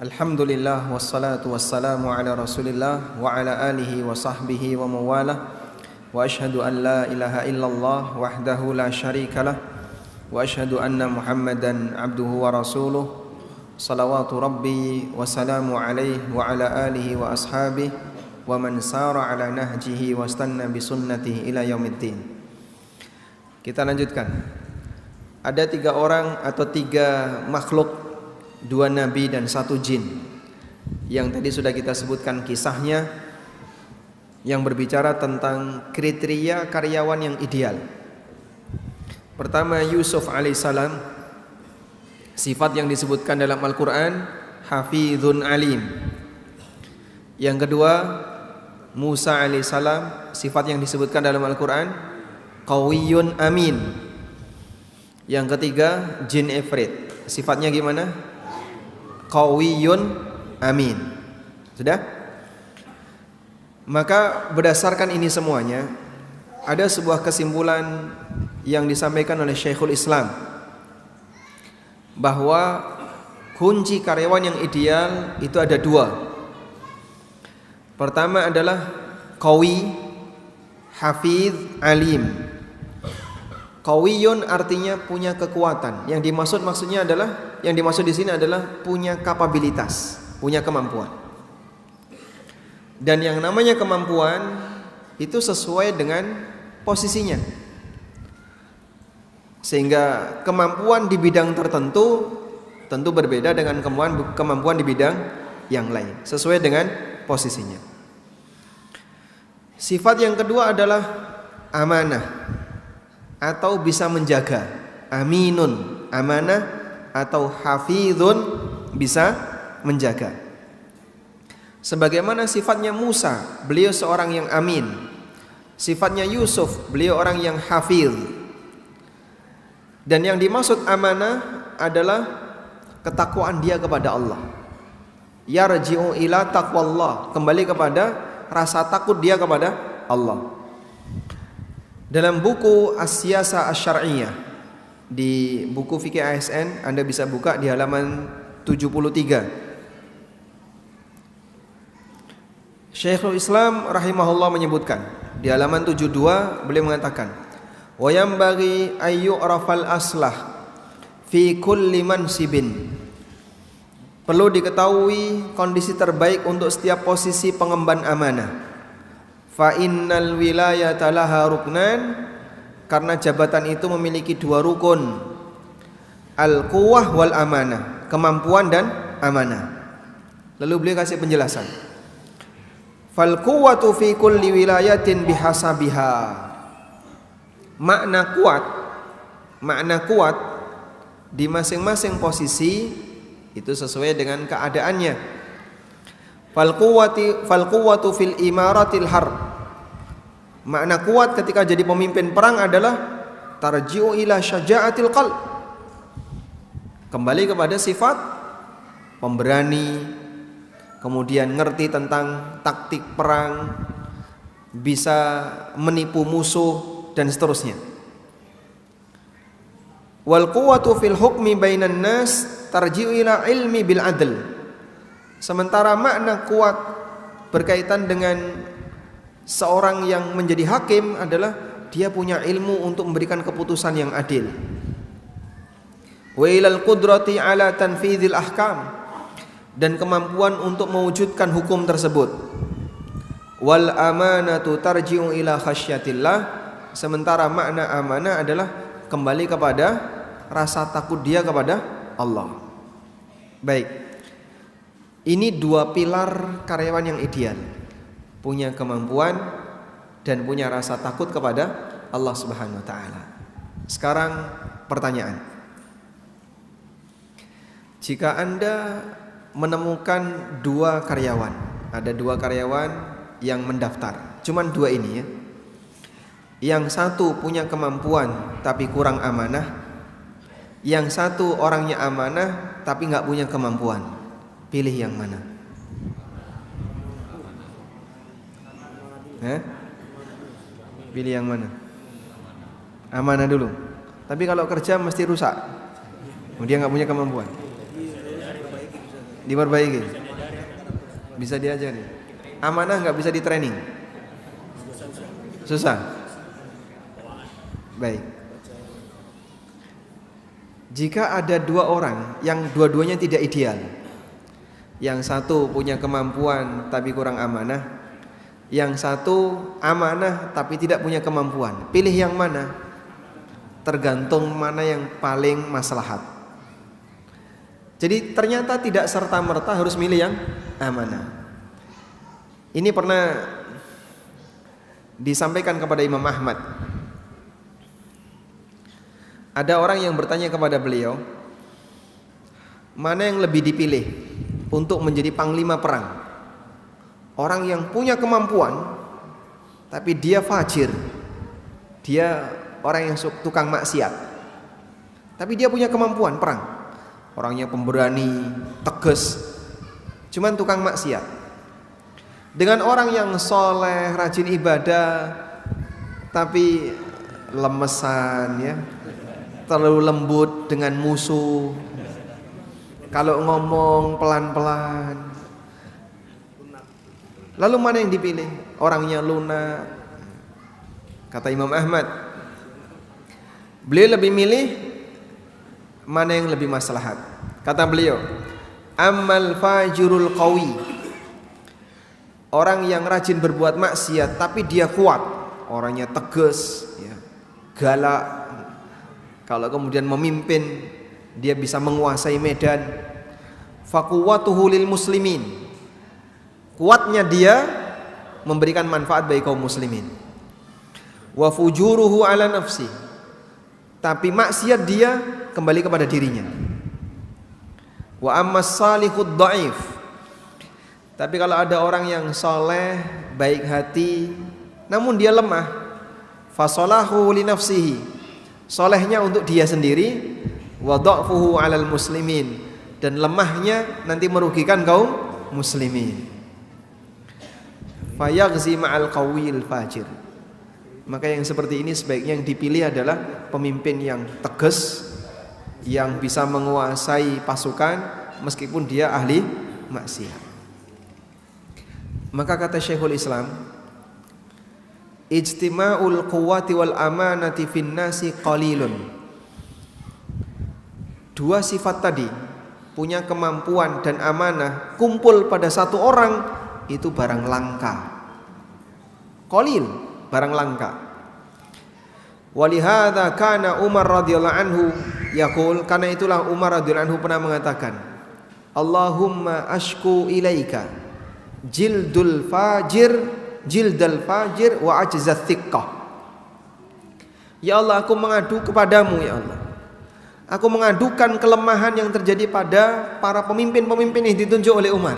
Alhamdulillah wassalatu wassalamu ala Rasulillah wa ala alihi wa sahbihi wa mawalah. Wa ashhadu an la ilaha illallah wahdahu la syarikalah wa ashhadu anna Muhammadan abduhu wa rasuluh. Salawatu rabbi wa salamu alaihi wa ala alihi wa ashabihi wa man sara ala nahjihi wa istanna bi sunnatihi ila yaumiddin. Kita lanjutkan. Ada 3 orang atau 3 makhluk, 2 nabi dan 1 jin, yang tadi sudah kita sebutkan kisahnya, yang berbicara tentang kriteria karyawan yang ideal. Pertama, Yusuf alaihissalam, sifat yang disebutkan dalam Al-Quran, hafizun alim. Yang kedua, Musa alaihissalam, sifat yang disebutkan dalam Al-Quran, qawiyyun amin. Yang ketiga, jin ifrit, sifatnya gimana? Qawiyyun amin. Sudah? Maka berdasarkan ini semuanya, ada sebuah kesimpulan yang disampaikan oleh Syekhul Islam, bahwa kunci karyawan yang ideal itu ada 2. Pertama adalah qawi, hafiz, alim. Qawiyyun artinya punya kekuatan. Yang dimaksudnya adalah, yang dimaksud di sini adalah punya kapabilitas, punya kemampuan. Dan yang namanya kemampuan itu sesuai dengan posisinya. Sehingga kemampuan di bidang tertentu tentu berbeda dengan kemampuan di bidang yang lain, sesuai dengan posisinya. Sifat yang kedua adalah amanah, atau bisa menjaga. Aminun, amanah, atau hafizun, bisa menjaga. Sebagaimana sifatnya Musa, beliau seorang yang amin. Sifatnya Yusuf, beliau orang yang hafiz. Dan yang dimaksud amanah adalah ketakwaan dia kepada Allah. Yarji'u ila taqwallah, kembali kepada rasa takut dia kepada Allah. Dalam buku As-Siyasah Asy-Syar'iyyah, di buku fikih ASN, Anda bisa buka di halaman 73. Syekhul Islam rahimahullah menyebutkan di halaman 72, beliau mengatakan, wa yanbaghi ayyurafal aslah fi kulli mansibin. Perlu diketahui kondisi terbaik untuk setiap posisi pengemban amanah. Fa innal wilayata laha ruknan, karena jabatan itu memiliki 2 rukun, al-quwwah wal amanah, kemampuan dan amanah. Lalu beliau kasih penjelasan, fal quwwatu fi kulli wilayatin bihasabiha. Makna kuat di masing-masing posisi itu sesuai dengan keadaannya. Fal quwwatu fil imaratil harb. Makna kuat ketika jadi pemimpin perang adalah tarji'u ila syaja'atil qalb, kembali kepada sifat pemberani, kemudian ngerti tentang taktik perang, bisa menipu musuh dan seterusnya. Wal quwwatu fil hukmi bainan nas tarji'u ila ilmi bil adl. Sementara makna kuat berkaitan dengan seorang yang menjadi hakim adalah dia punya ilmu untuk memberikan keputusan yang adil. Wa ilal qudrati ala tanfidhil ahkam, dan kemampuan untuk mewujudkan hukum tersebut. Wal amanatu tarji'u ila khasyatillah. Sementara makna amanah adalah kembali kepada rasa takut dia kepada Allah. Baik, ini 2 pilar karyawan yang ideal, punya kemampuan dan punya rasa takut kepada Allah Subhanahu wa taala. Sekarang pertanyaan. Jika Anda menemukan 2 karyawan, ada 2 karyawan yang mendaftar, cuman 2 ini ya. Yang satu punya kemampuan tapi kurang amanah, yang satu orangnya amanah tapi nggak punya kemampuan. Pilih yang mana? Pilih yang mana? Amanah dulu. Tapi kalau kerja mesti rusak, dia nggak punya kemampuan. diperbaiki, bisa diajari. Amanah nggak bisa di training, susah. Baik. Jika ada dua orang yang dua-duanya tidak ideal, yang satu punya kemampuan tapi kurang amanah, yang satu amanah tapi tidak punya kemampuan, pilih yang mana? Tergantung mana yang paling maslahat. Jadi ternyata tidak serta-merta harus milih yang amanah. Ini pernah disampaikan kepada Imam Ahmad. Ada orang yang bertanya kepada beliau, mana yang lebih dipilih untuk menjadi panglima perang? Orang yang punya kemampuan tapi dia fajir, dia orang yang tukang maksiat, tapi dia punya kemampuan perang. Orangnya pemberani, tegas, cuman tukang maksiat. Dengan orang yang soleh, rajin ibadah, tapi lemesan ya, terlalu lembut dengan musuh, kalau ngomong pelan-pelan. Lalu mana yang dipilih? Orangnya lunak. Kata Imam Ahmad, beliau lebih milih mana yang lebih maslahat. Kata beliau, ammal fajirul qawi, orang yang rajin berbuat maksiat tapi dia kuat, orangnya tegas ya, galak. Kalau kemudian memimpin, dia bisa menguasai medan. Faquwatuhu lil muslimin, kuatnya dia memberikan manfaat bagi kaum muslimin. Wa fujuruhu ala nafsi, tapi maksiat dia kembali kepada dirinya. Wa ammas salihud dhaif, tapi kalau ada orang yang soleh, baik hati, namun dia lemah, fasolahu li nafsihi, solehnya untuk dia sendiri, wa dha'fuhu 'alal muslimin, dan lemahnya nanti merugikan kaum muslimin. Fayaghzi ma'al qawiyil fajir, maka yang seperti ini sebaiknya yang dipilih adalah pemimpin yang tegas, yang bisa menguasai pasukan meskipun dia ahli maksiat. Maka kata Syekhul Islam, ijtima'ul quwwati wal amanati fin nasi qalilun. Dua sifat tadi, punya kemampuan dan amanah, kumpul pada satu orang, itu barang langka. Qalil, barang langka. Walihada kana Umar radhiyallahu anhu yaqul, karena itulah Umar radhiyallahu anhu pernah mengatakan, Allahumma ashku ilaika jildal fajir wa ajzat thiqqah. Ya Allah, aku mengadu kepadamu ya Allah, aku mengadukan kelemahan yang terjadi pada para pemimpin-pemimpin yang ditunjuk oleh Umar.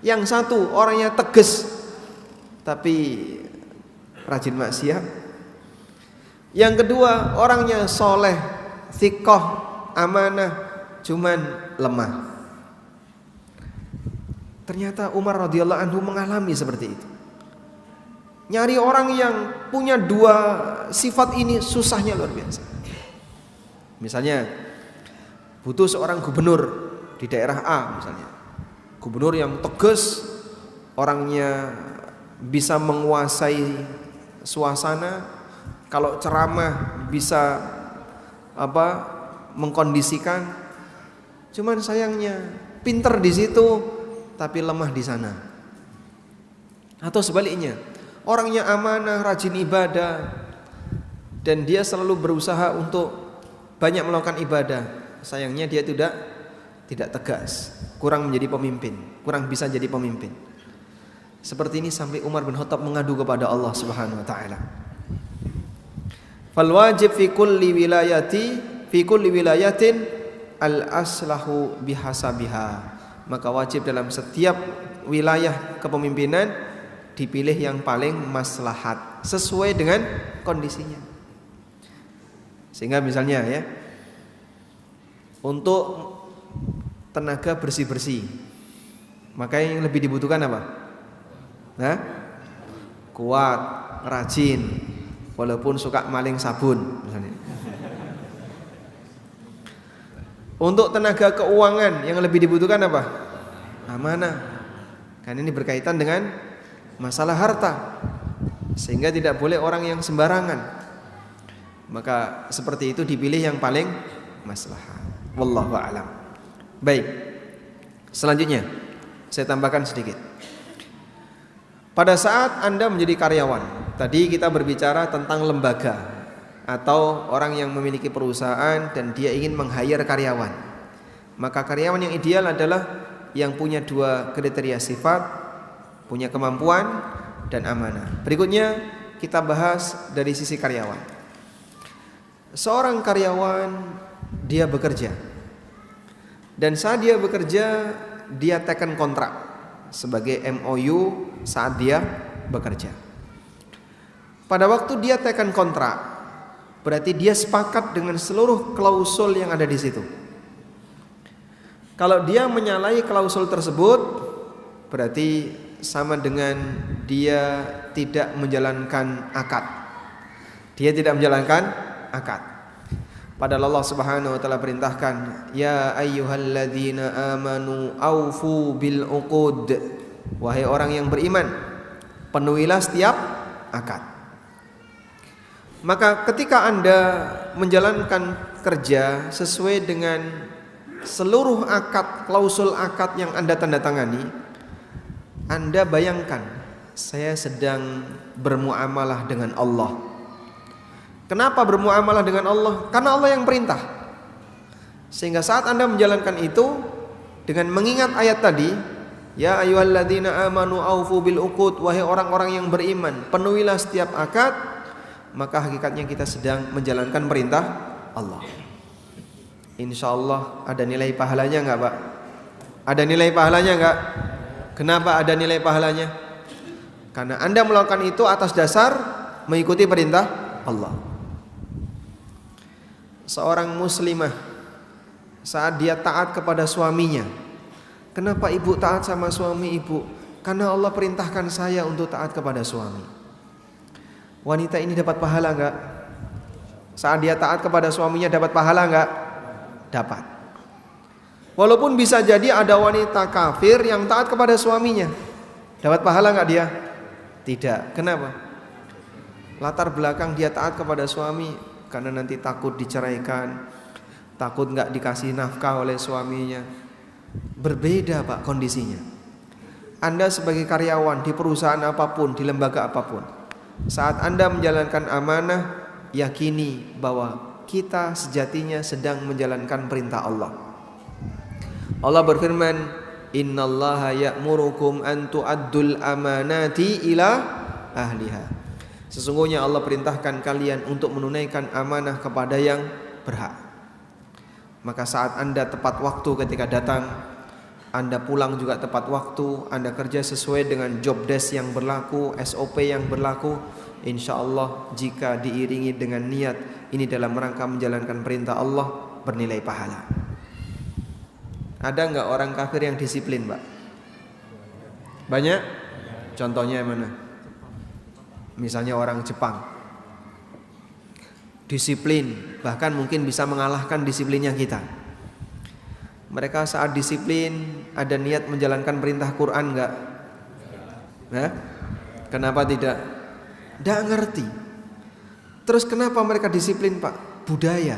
Yang satu orangnya tegas tapi rajin maksiat. Yang kedua orangnya soleh, thiqah, amanah, cuman lemah. Ternyata Umar radhiyallahu anhu mengalami seperti itu. Nyari orang yang punya dua sifat ini susahnya luar biasa. Misalnya butuh seorang gubernur di daerah A misalnya. Gubernur yang tegas, orangnya bisa menguasai suasana, kalau ceramah bisa mengkondisikan. Cuman sayangnya pinter di situ tapi lemah di sana. Atau sebaliknya, orangnya amanah, rajin ibadah, dan dia selalu berusaha untuk banyak melakukan ibadah. Sayangnya dia tidak tegas, kurang menjadi pemimpin, kurang bisa jadi pemimpin. Seperti ini sampai Umar bin Khattab mengadu kepada Allah Subhanahu wa taala. Fal wajib fi kulli wilayatin al aslahu bihasabiha. Maka wajib dalam setiap wilayah kepemimpinan dipilih yang paling maslahat sesuai dengan kondisinya. Sehingga misalnya ya, untuk tenaga bersih-bersih, maka yang lebih dibutuhkan apa? Kuat, rajin, walaupun suka maling sabun misalnya. Untuk tenaga keuangan yang lebih dibutuhkan apa? amanah. Karena ini berkaitan dengan masalah harta, sehingga tidak boleh orang yang sembarangan. Maka seperti itu dipilih yang paling maslahat. Wallahu a'lam. Baik. Selanjutnya saya tambahkan sedikit. Pada saat Anda menjadi karyawan, tadi kita berbicara tentang lembaga atau orang yang memiliki perusahaan dan dia ingin meng-hire karyawan. Maka karyawan yang ideal adalah yang punya dua kriteria sifat, punya kemampuan dan amanah. Berikutnya kita bahas dari sisi karyawan. Seorang karyawan dia bekerja, dan saat dia bekerja dia teken kontrak sebagai MOU saat dia bekerja. Pada waktu dia teken kontrak, berarti dia sepakat dengan seluruh klausul yang ada di situ. Kalau dia menyalahi klausul tersebut, berarti sama dengan dia tidak menjalankan akad. Dia tidak menjalankan akad. Padahal Allah Subhanahu wa taala perintahkan, ya ayyuhalladzina amanu aufu bil uqud. Wahai orang yang beriman, penuhilah setiap akad. Maka ketika Anda menjalankan kerja sesuai dengan seluruh akad, klausul akad yang Anda tanda tangani, Anda bayangkan, saya sedang bermuamalah dengan Allah. Kenapa bermuamalah dengan Allah? Karena Allah yang perintah. Sehingga saat Anda menjalankan itu dengan mengingat ayat tadi, ya ayyuhalladzina amanu aufu bil uqud, wahai orang-orang yang beriman, penuhilah setiap akad, maka hakikatnya kita sedang menjalankan perintah Allah. Insyaallah ada nilai pahalanya enggak, Pak? Ada nilai pahalanya enggak? Kenapa ada nilai pahalanya? Karena Anda melakukan itu atas dasar mengikuti perintah Allah. Seorang muslimah saat dia taat kepada suaminya. Kenapa ibu taat sama suami ibu? Karena Allah perintahkan saya untuk taat kepada suami. Wanita ini dapat pahala enggak? Saat dia taat kepada suaminya dapat pahala enggak? Dapat. Walaupun bisa jadi ada wanita kafir yang taat kepada suaminya, dapat pahala enggak dia? Tidak. Kenapa? Latar belakang dia taat kepada suami karena nanti takut diceraikan, takut enggak dikasih nafkah oleh suaminya. Berbeda, Pak, kondisinya. Anda sebagai karyawan di perusahaan apapun, di lembaga apapun, saat Anda menjalankan amanah, yakini bahwa kita sejatinya sedang menjalankan perintah Allah. Allah berfirman, innallaha ya'murukum an tu'addul amanati ila ahliha. Sesungguhnya Allah perintahkan kalian untuk menunaikan amanah kepada yang berhak. Maka saat Anda tepat waktu ketika datang, Anda pulang juga tepat waktu, Anda kerja sesuai dengan job desk yang berlaku, SOP yang berlaku, insya Allah jika diiringi dengan niat ini dalam rangka menjalankan perintah Allah, bernilai pahala. Ada enggak orang kafir yang disiplin, Pak? Banyak? Contohnya mana? Misalnya orang Jepang, disiplin, bahkan mungkin bisa mengalahkan disiplinnya kita. Mereka saat disiplin ada niat menjalankan perintah Quran enggak? Nah, kenapa tidak? Tidak ngerti. Terus kenapa mereka disiplin, Pak? Budaya.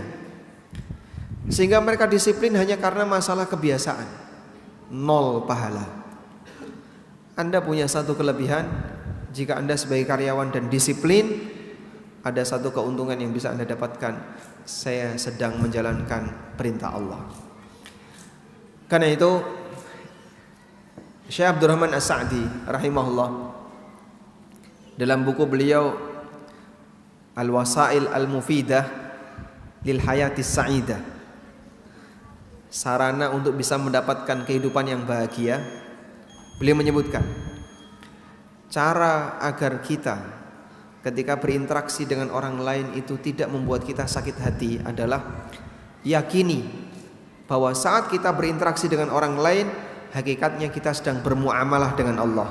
Sehingga mereka disiplin hanya karena masalah kebiasaan. Nol pahala. Anda punya satu kelebihan, jika Anda sebagai karyawan dan disiplin, ada satu keuntungan yang bisa Anda dapatkan. Saya sedang menjalankan perintah Allah. Karena itu Syekh Abdurrahman As-Sa'di rahimahullah dalam buku beliau Al-Wasail Al-Mufidah Lil Hayatis Sa'idah, sarana untuk bisa mendapatkan kehidupan yang bahagia, beliau menyebutkan cara agar kita ketika berinteraksi dengan orang lain itu tidak membuat kita sakit hati adalah yakini bahwa saat kita berinteraksi dengan orang lain, hakikatnya kita sedang bermuamalah dengan Allah.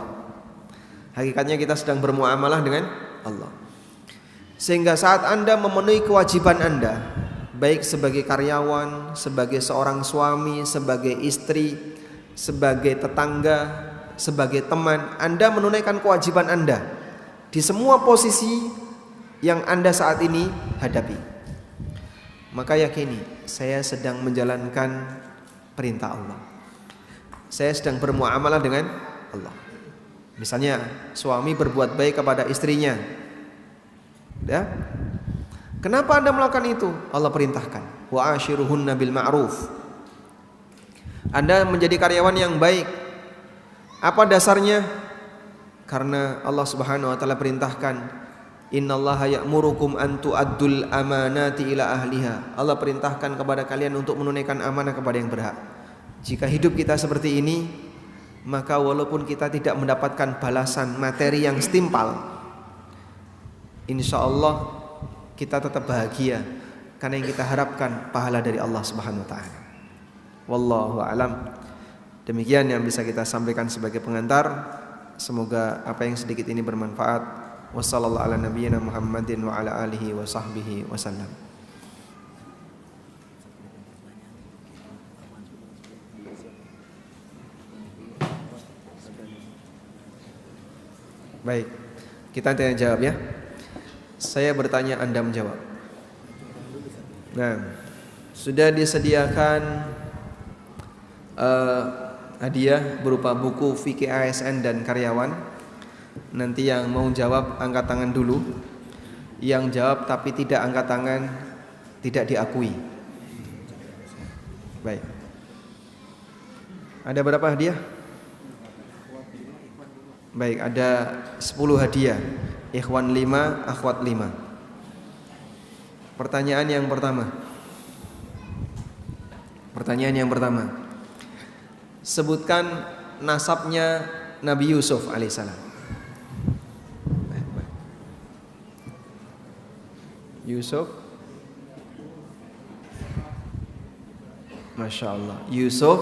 Hakikatnya kita sedang bermuamalah dengan Allah. Sehingga saat Anda memenuhi kewajiban Anda, baik sebagai karyawan, sebagai seorang suami, sebagai istri, sebagai tetangga, sebagai teman, Anda menunaikan kewajiban Anda di semua posisi yang Anda saat ini hadapi. Maka yakini, saya sedang menjalankan perintah Allah. Saya sedang bermuamalah dengan Allah. Misalnya suami berbuat baik kepada istrinya, ya. Kenapa Anda melakukan itu? Allah perintahkan. Wa ashiruhunna bil ma'ruf. Anda menjadi karyawan yang baik. Apa dasarnya? Karena Allah Subhanahu wa taala perintahkan, innallaha ya'murukum an tu'addul amanati ila ahliha. Allah perintahkan kepada kalian untuk menunaikan amanah kepada yang berhak. Jika hidup kita seperti ini, maka walaupun kita tidak mendapatkan balasan materi yang setimpal, insya Allah kita tetap bahagia, karena yang kita harapkan pahala dari Allah Subhanahu wa taala. Wallahu a'lam. Demikian yang bisa kita sampaikan sebagai pengantar. Semoga apa yang sedikit ini bermanfaat. Wassallallahu ala nabiyyina Muhammadin wa ala alihi wa sahbihi wasallam. Baik, kita tanya jawab ya. Saya bertanya, Anda menjawab. Nah, sudah disediakan hadiah berupa buku fikih ASN dan karyawan. Nanti yang mau jawab angkat tangan dulu. Yang jawab tapi tidak angkat tangan tidak diakui. Baik. Ada berapa hadiah? Baik, ada 10 hadiah. Ikhwan 5, akhwat 5. Pertanyaan yang pertama. Sebutkan nasabnya Nabi Yusuf alaihissalam. Yusuf, Masya Allah, Yusuf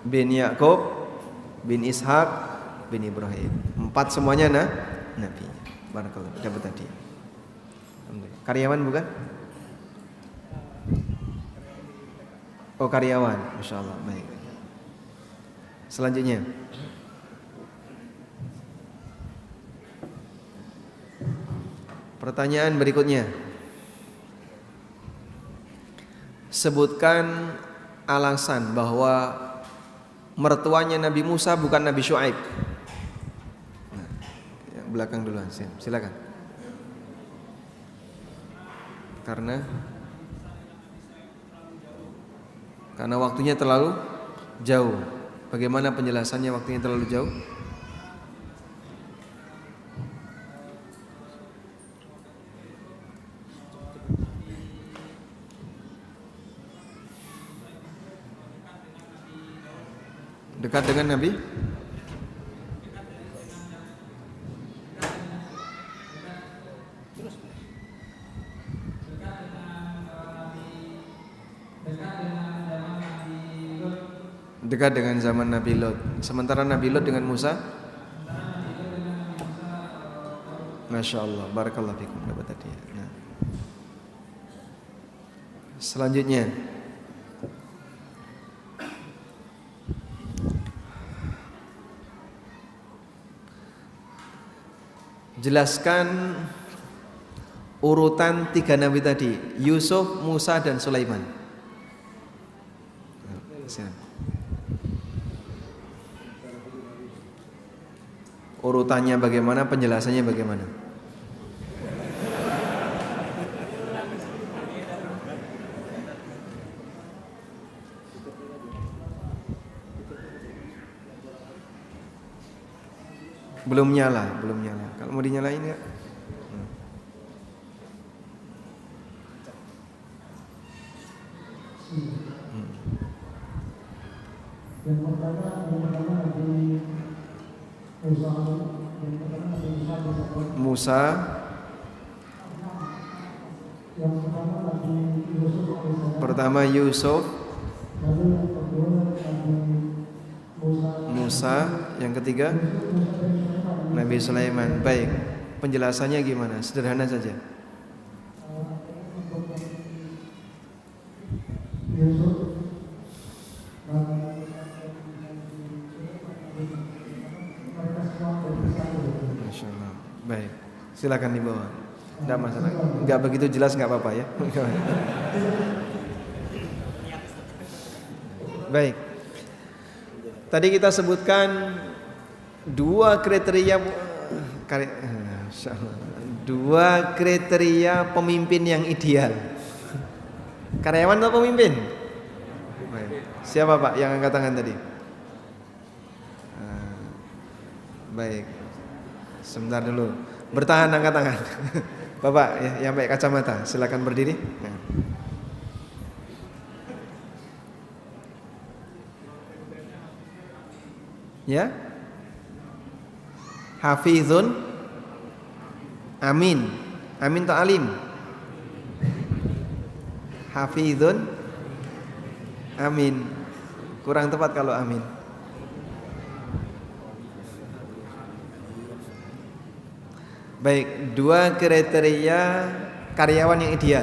bin Yakub bin Ishak bin Ibrahim. 4 semuanya Nabi. Barakallah, dapat tadi. Karyawan bukan? Oh, karyawan, Masya Allah. Baik. Selanjutnya, pertanyaan berikutnya. Sebutkan alasan bahwa mertuanya Nabi Musa bukan Nabi Syuaib. Nah, yang belakang duluan, silakan. Karena waktunya terlalu jauh. Bagaimana penjelasannya waktunya terlalu jauh? Dekat dengan Nabi? Dekat dengan zaman Nabi Lot. Sementara Nabi Lot dengan Musa, Masya Allah, barakallahu fikum, dapat tadi. Nah, selanjutnya, jelaskan urutan 3 Nabi tadi, Yusuf, Musa, dan Sulaiman. Urutannya bagaimana, penjelasannya bagaimana? Belum nyala. Kalau mau dinyalain ya. Yang pertama Nabi Musa. Yang pertama Nabi Yusuf. Pertama Yusuf. Lalu yang kedua Nabi Musa. Yang ketiga Nabi Sulaiman. Baik, penjelasannya gimana? Sederhana saja. Masya Allah. Baik, silakan dibawa. Tidak masalah. Enggak begitu jelas nggak apa-apa ya. Baik. Tadi kita sebutkan dua kriteria pemimpin yang ideal. Karyawan atau pemimpin? Baik. Siapa Pak yang angkat tangan tadi? Baik. Sebentar dulu. Bertahan angkat tangan. Bapak ya, yang pakai kacamata, silakan berdiri. Ya. Hafizun amin. Amin atau alim? Hafizun amin. Kurang tepat kalau amin. Baik, dua kriteria karyawan yang ideal.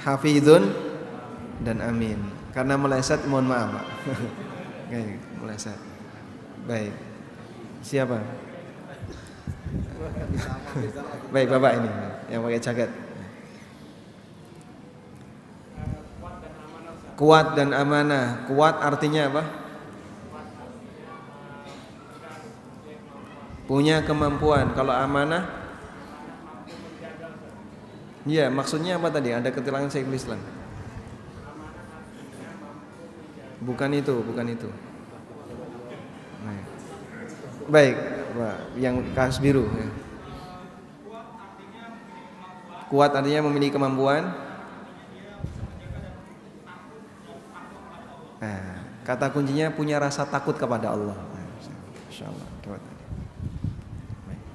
Hafizun dan amin. Karena meleset mohon maaf Pak. Baik, meleset. Baik. Siapa? Baik, Bapak ini yang pakai jaket. Kuat dan amanah. Kuat artinya apa? Punya kemampuan. Kalau amanah, iya, maksudnya apa tadi? Ada ketilangan Syekhul Islam. Bukan itu. Baik, Pak, yang kaos biru. Ya. Kuat artinya memiliki kemampuan. Nah, kata kuncinya punya rasa takut kepada Allah. Insya Allah.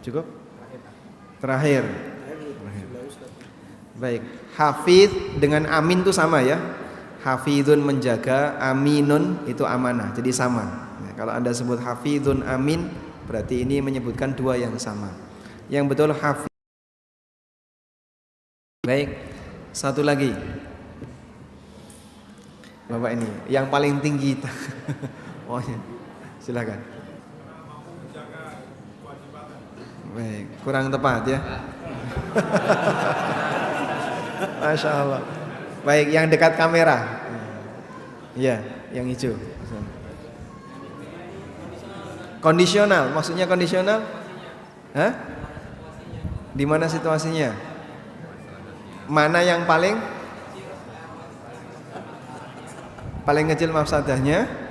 Cukup? Terakhir. Baik, hafidh dengan amin itu sama ya. Hafidhun menjaga, aminun itu amanah. Jadi sama. Nah, kalau Anda sebut hafidhun amin, berarti ini menyebutkan dua yang sama. Yang betul hafidh. Baik, satu lagi. Bapak ini yang paling tinggi. Oh ya. Silakan. Baik, kurang tepat ya. Masya Allah. Baik, yang dekat kamera. Iya, yang hijau. Kondisional, maksudnya kondisional? Hah? Di mana situasinya? Mana yang paling kecil mafsadahnya?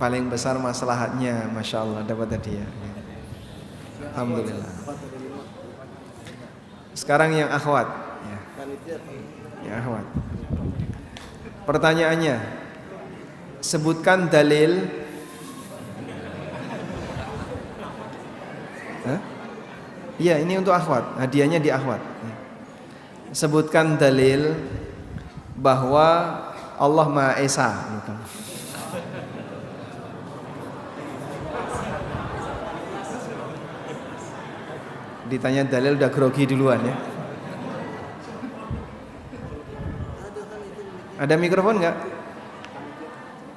Paling besar maslahatnya. Masya Allah, dapat hadiah. Alhamdulillah. Sekarang yang akhwat ya. Yang akhwat. Pertanyaannya, sebutkan dalil. Iya, ini untuk akhwat. Hadiahnya di akhwat. Sebutkan dalil bahwa Allah Maha Esa. Ditanya dalil udah grogi duluan ya. Ada mikrofon nggak?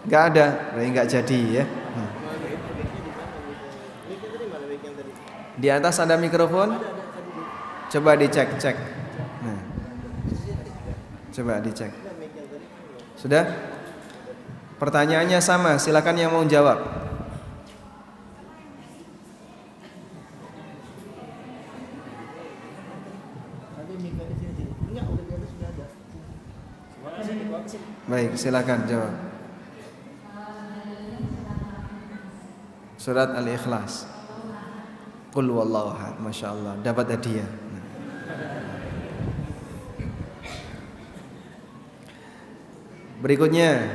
Nggak ada, berarti nggak jadi ya. Di atas ada mikrofon? Coba dicek. Nah. Coba dicek. Sudah? Pertanyaannya sama, silakan yang mau jawab. Baik, silakan jawab. Surat Al-Ikhlas. Qul huwallahu ahad. Masya Allah, dapat hadiah. Berikutnya,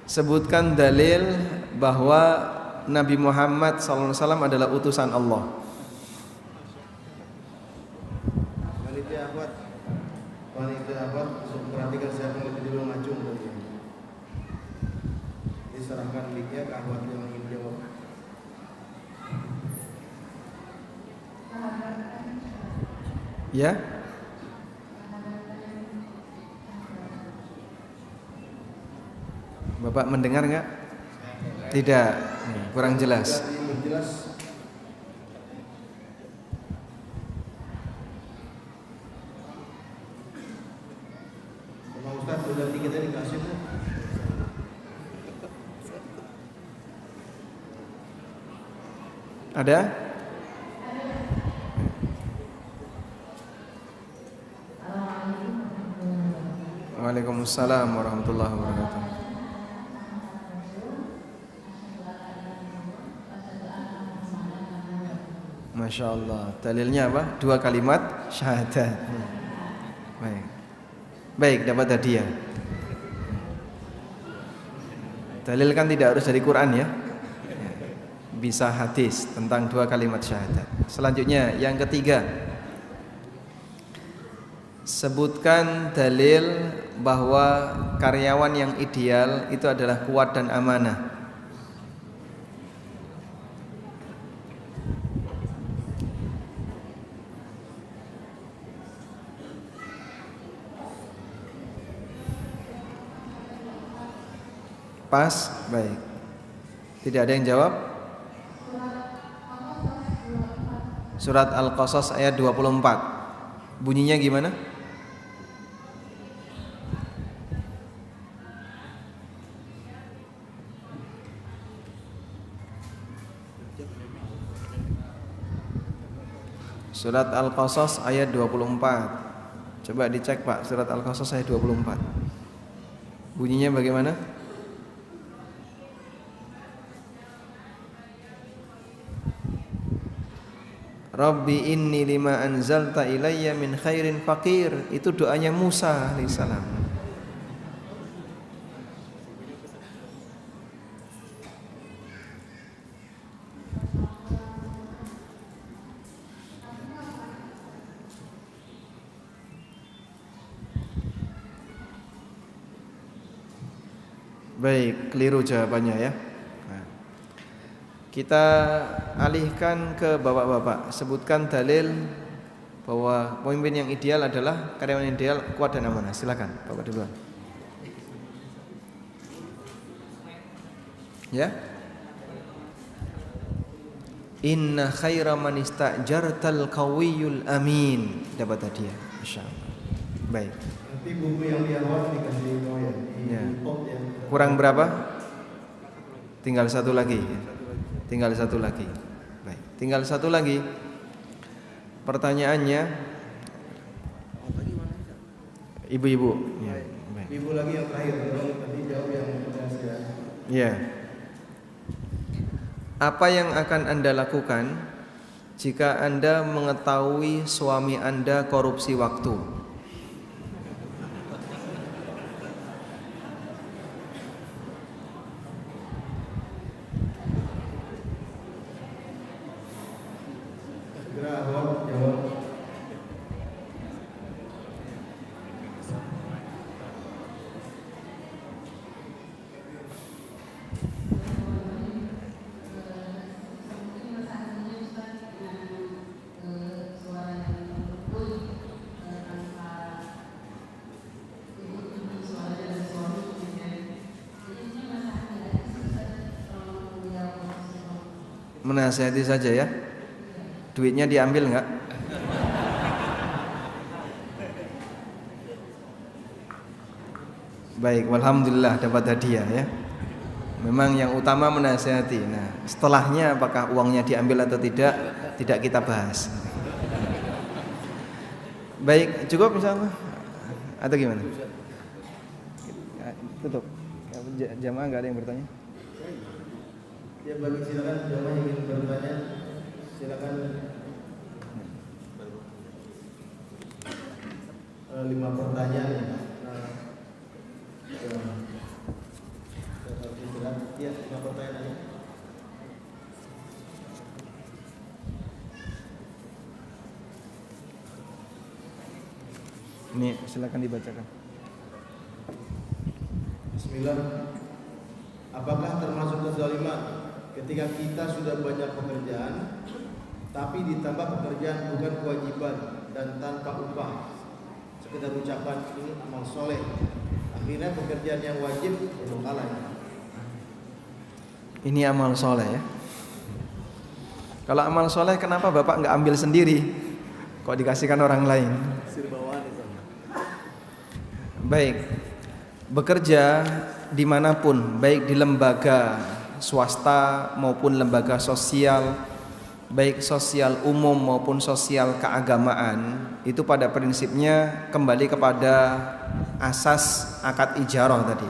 sebutkan dalil bahwa Nabi Muhammad SAW adalah utusan Allah. Panitia abad perhatikan siapa yang lebih dulu maju untuk ini. Diserahkan mic-nya ke ahwat yang ingin jawab. Ya. Bapak mendengar nggak? Tidak, kurang jelas. Jelas. Pak Ustaz sudah kita dikasih tuh. Ada? Waalaikumsalam warahmatullahi wabarakatuh. Masya Allah. Dalilnya apa? 2 kalimat syahadat. Baik. Baik, dapat hadiah. Dalil kan tidak harus dari Quran ya. Bisa hadis tentang 2 kalimat syahadat. Selanjutnya yang ketiga, sebutkan dalil bahwa karyawan yang ideal itu adalah kuat dan amanah. Pas, baik. Tidak ada yang jawab? Surat Al-Qasas ayat 24. Bunyinya gimana? Surat Al-Qasas ayat 24. Coba dicek Pak, surat Al-Qasas ayat 24. Bunyinya bagaimana? Rabbi inni lima anzalta ilayya min khairin faqir. Itu doanya Musa alaihissalam. Baik, keliru jawabannya ya. Kita alihkan ke bapak-bapak. Sebutkan dalil bahwa pemimpin yang ideal adalah karyawan yang ideal, kuat dan amanah. Silakan, Bapak duluan. Ya. Inna khaira man istajartal qawiyul amin. Dapat hadiah, insyaallah. Baik. Nanti buku yang di awal dikasih ya. Ya. Kurang berapa? Tinggal satu lagi. Tinggal satu lagi. Baik, tinggal satu lagi. Pertanyaannya, ibu-ibu. Ya, baik. Ibu lagi yang terakhir, tadi jawab yang sudah. Ya. Apa yang akan Anda lakukan jika Anda mengetahui suami Anda korupsi waktu? Menasihati saja ya. Duitnya diambil enggak? Baik, alhamdulillah dapat hadiah ya. Memang yang utama menasihati. Nah, setelahnya apakah uangnya diambil atau tidak kita bahas. Baik, cukup insyaallah. Atau gimana? Tutup. Jamaah enggak ada yang bertanya? Ya, bagi silakan jamaah yang ingin bertanya, silakan. 5 pertanyaan. Ya, 5 pertanyaan. Ini silakan dibacakan. Bismillah. Apakah termasuk kezaliman ketika kita sudah banyak pekerjaan tapi ditambah pekerjaan bukan kewajiban dan tanpa upah, sekedar ucapan ini amal soleh, Kira pekerjaan yang wajib belum kalah. Ini amal soleh ya. Kalau amal soleh kenapa Bapak nggak ambil sendiri? Kok dikasihkan orang lain? Baik, bekerja dimanapun, baik di lembaga swasta maupun lembaga sosial, baik sosial umum maupun sosial keagamaan, itu pada prinsipnya kembali kepada asas akad ijarah tadi.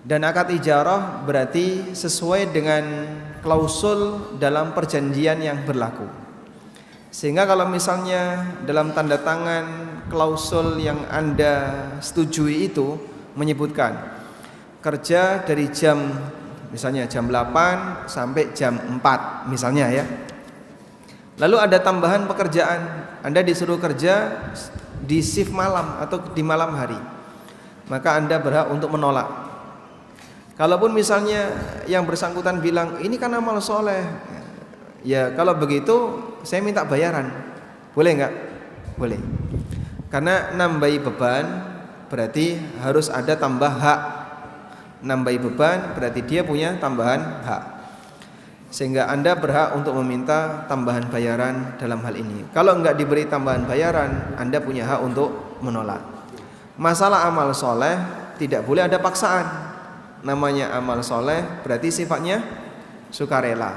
Dan akad ijarah berarti sesuai dengan klausul dalam perjanjian yang berlaku. Sehingga kalau misalnya dalam tanda tangan klausul yang Anda setujui itu menyebutkan kerja dari jam misalnya jam 8 sampai jam 4 misalnya ya. Lalu ada tambahan pekerjaan, Anda disuruh kerja di shift malam atau di malam hari, maka Anda berhak untuk menolak. Kalaupun misalnya yang bersangkutan bilang ini kan amal soleh, ya kalau begitu saya minta bayaran, boleh nggak? Boleh. Karena nambahi beban berarti harus ada tambah hak. Nambahi beban berarti dia punya tambahan hak. Sehingga Anda berhak untuk meminta tambahan bayaran dalam hal ini. Kalau nggak diberi tambahan bayaran, Anda punya hak untuk menolak. Masalah amal soleh tidak boleh ada paksaan. Namanya amal soleh berarti sifatnya sukarela.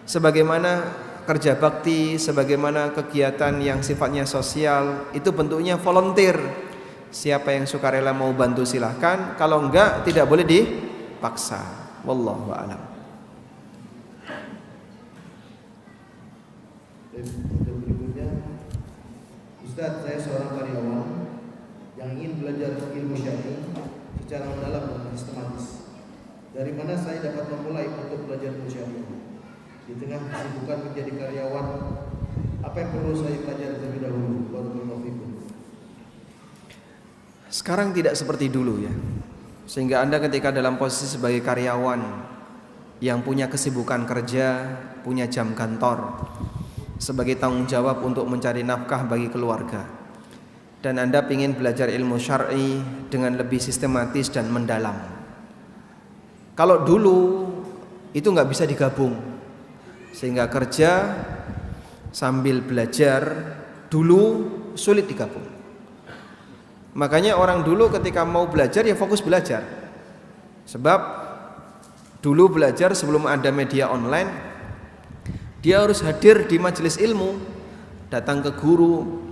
Sebagaimana kerja bakti, sebagaimana kegiatan yang sifatnya sosial, itu bentuknya volunteer. Siapa yang sukarela mau bantu silahkan, kalau enggak tidak boleh dipaksa. Wallahu a'lam. Dan berikutnya, Ustaz, saya seorang karyawan yang ingin belajar ilmu syar'i secara mendalam dan sistematis. Dari mana saya dapat memulai untuk belajar ilmu syar'i? Di tengah kesibukan menjadi karyawan, apa yang perlu saya pelajari terlebih dahulu? Barakallahu fikum. Sekarang tidak seperti dulu ya. Sehingga Anda ketika dalam posisi sebagai karyawan yang punya kesibukan kerja, punya jam kantor, sebagai tanggung jawab untuk mencari nafkah bagi keluarga, dan Anda ingin belajar ilmu syar'i dengan lebih sistematis dan mendalam. Kalau dulu itu nggak bisa digabung. Sehingga kerja sambil belajar dulu sulit digabung. Makanya orang dulu ketika mau belajar ya fokus belajar. Sebab dulu belajar sebelum ada media online, dia harus hadir di majelis ilmu, datang ke guru.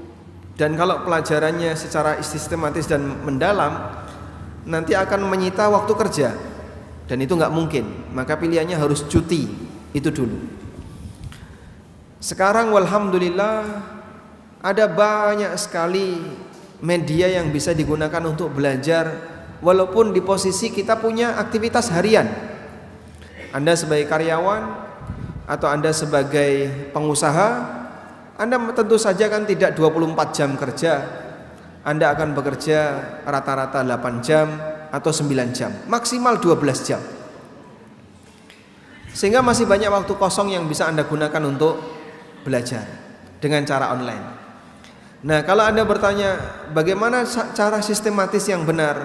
Dan kalau pelajarannya secara sistematis dan mendalam, nanti akan menyita waktu kerja. Dan itu nggak mungkin. Maka pilihannya harus cuti. Itu dulu. Sekarang walhamdulillah ada banyak sekali media yang bisa digunakan untuk belajar, walaupun di posisi kita punya aktivitas harian. Anda sebagai karyawan atau Anda sebagai pengusaha, Anda tentu saja kan tidak 24 jam kerja. Anda akan bekerja rata-rata 8 jam atau 9 jam, maksimal 12 jam. Sehingga masih banyak waktu kosong yang bisa Anda gunakan untuk belajar dengan cara online. Nah, kalau Anda bertanya bagaimana cara sistematis yang benar,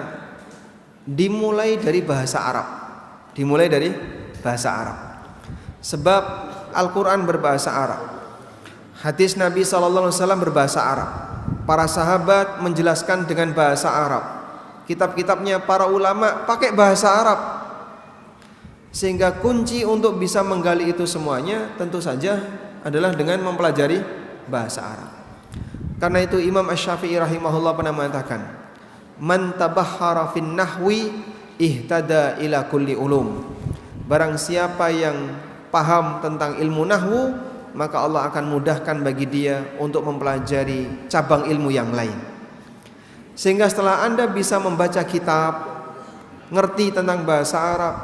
dimulai dari bahasa Arab. Dimulai dari bahasa Arab. Sebab Al-Quran berbahasa Arab, hadis Nabi SAW berbahasa Arab, para sahabat menjelaskan dengan bahasa Arab, kitab-kitabnya para ulama pakai bahasa Arab. Sehingga kunci untuk bisa menggali itu semuanya tentu saja adalah dengan mempelajari bahasa Arab. Karena itu Imam Asy-Syafi'i rahimahullah pernah mengatakan, "Man tabahhara fin nahwi ihtada ila kulli ulum." Barang siapa yang paham tentang ilmu nahwu, maka Allah akan mudahkan bagi dia untuk mempelajari cabang ilmu yang lain. Sehingga setelah Anda bisa membaca kitab, ngerti tentang bahasa Arab,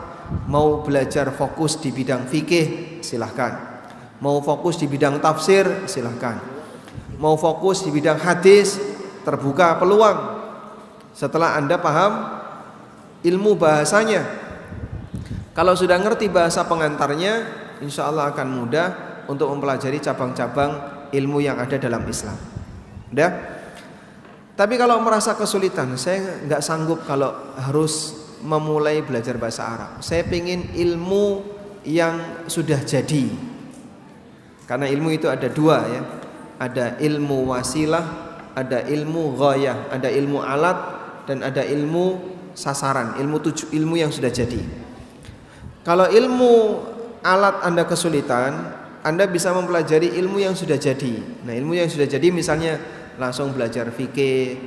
mau belajar fokus di bidang fikih, silahkan. Mau fokus di bidang tafsir, silahkan. Mau fokus di bidang hadis, terbuka peluang. Setelah Anda paham ilmu bahasanya, kalau sudah ngerti bahasa pengantarnya, insya Allah akan mudah untuk mempelajari cabang-cabang ilmu yang ada dalam Islam. Udah? Tapi kalau merasa kesulitan, saya nggak sanggup kalau harus memulai belajar bahasa Arab. Saya pengen ilmu yang sudah jadi. Karena ilmu itu ada dua ya. Ada ilmu wasilah, ada ilmu ghayah, ada ilmu alat, dan ada ilmu sasaran, ilmu yang sudah jadi. Kalau ilmu alat Anda kesulitan, Anda bisa mempelajari ilmu yang sudah jadi. Nah, ilmu yang sudah jadi misalnya langsung belajar fikih,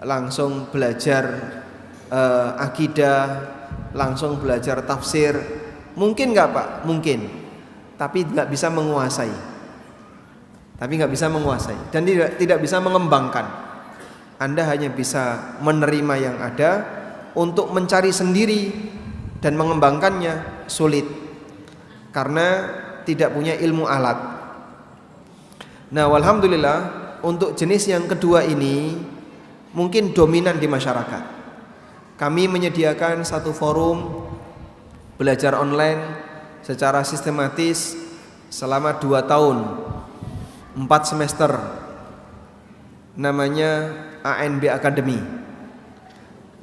langsung belajar akidah, langsung belajar tafsir. Mungkin nggak Pak? Mungkin. Tapi nggak bisa menguasai. Dan tidak bisa mengembangkan. Anda hanya bisa menerima yang ada, untuk mencari sendiri dan mengembangkannya sulit karena tidak punya ilmu alat. Nah, walhamdulillah untuk jenis yang kedua ini mungkin dominan di masyarakat. Kami menyediakan satu forum belajar online secara sistematis selama 2 tahun 4 semester, namanya ANB Academy.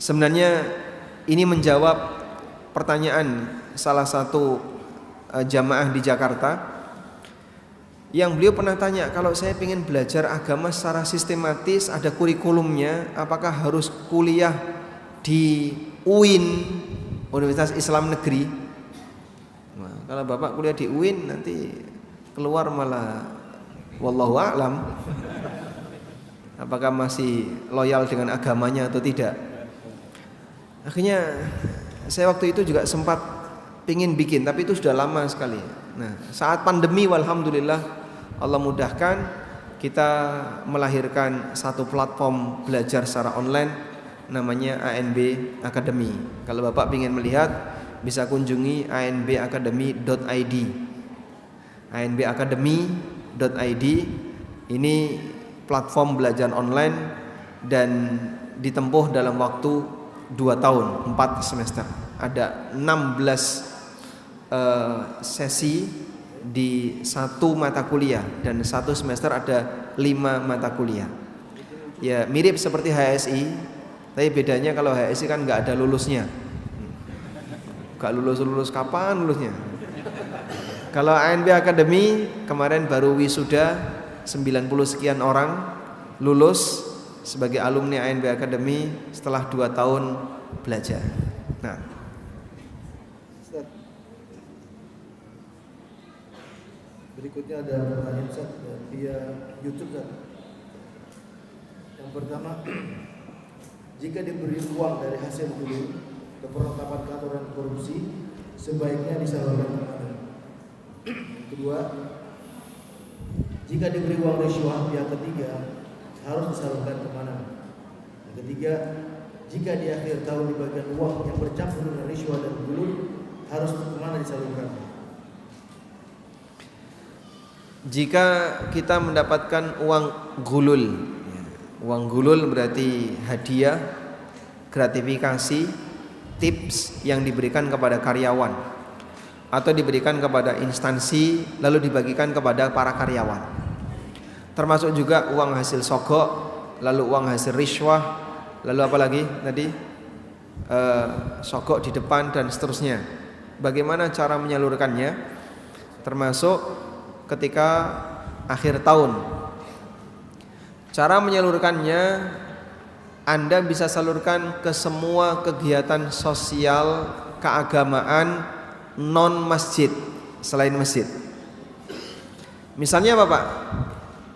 Sebenarnya ini menjawab pertanyaan salah satu jamaah di Jakarta yang beliau pernah tanya, kalau saya ingin belajar agama secara sistematis, ada kurikulumnya, apakah harus kuliah di UIN, Universitas Islam Negeri? Nah, kalau Bapak kuliah di UIN nanti keluar malah wallahu a'lam apakah masih loyal dengan agamanya atau tidak. Akhirnya saya waktu itu juga sempat pingin bikin, tapi itu sudah lama sekali. Nah, saat pandemi walhamdulillah Allah mudahkan, kita melahirkan satu platform belajar secara online namanya ANB Academy. Kalau Bapak ingin melihat bisa kunjungi anbacademy.id. anbacademy.id ini platform belajar online dan ditempuh dalam waktu 2 tahun 4 semester. Ada 16 sesi di 1 mata kuliah, dan 1 semester ada 5 mata kuliah. Ya mirip seperti HSI, tapi bedanya kalau HSI kan nggak ada lulusnya, nggak lulus kapan lulusnya. Kalau ANB Academy kemarin baru wisuda 90 sekian orang lulus sebagai alumni ANB Academy setelah 2 tahun belajar. Nah, berikutnya ada pertanyaan Ustaz via YouTube Ustaz. Yang pertama, jika diberi uang dari hasil dulu ke perlengkapan aturan korupsi, sebaiknya disalurkan kemana? Yang kedua, jika diberi uang risyuah pihak ketiga, harus disalurkan kemana? Yang ketiga, jika di akhir tahun dibagikan uang yang bercampur dengan risyuah dan gulul, harus kemana disalurkan? Jika kita mendapatkan uang gulul berarti hadiah, gratifikasi, tips yang diberikan kepada karyawan atau diberikan kepada instansi lalu dibagikan kepada para karyawan. Termasuk juga uang hasil sogok, lalu uang hasil risyuah, lalu apa lagi tadi? Sogok di depan dan seterusnya. Bagaimana cara menyalurkannya? Termasuk ketika akhir tahun. Cara menyalurkannya, Anda bisa salurkan ke semua kegiatan sosial keagamaan non masjid, selain masjid. Misalnya apa Pak?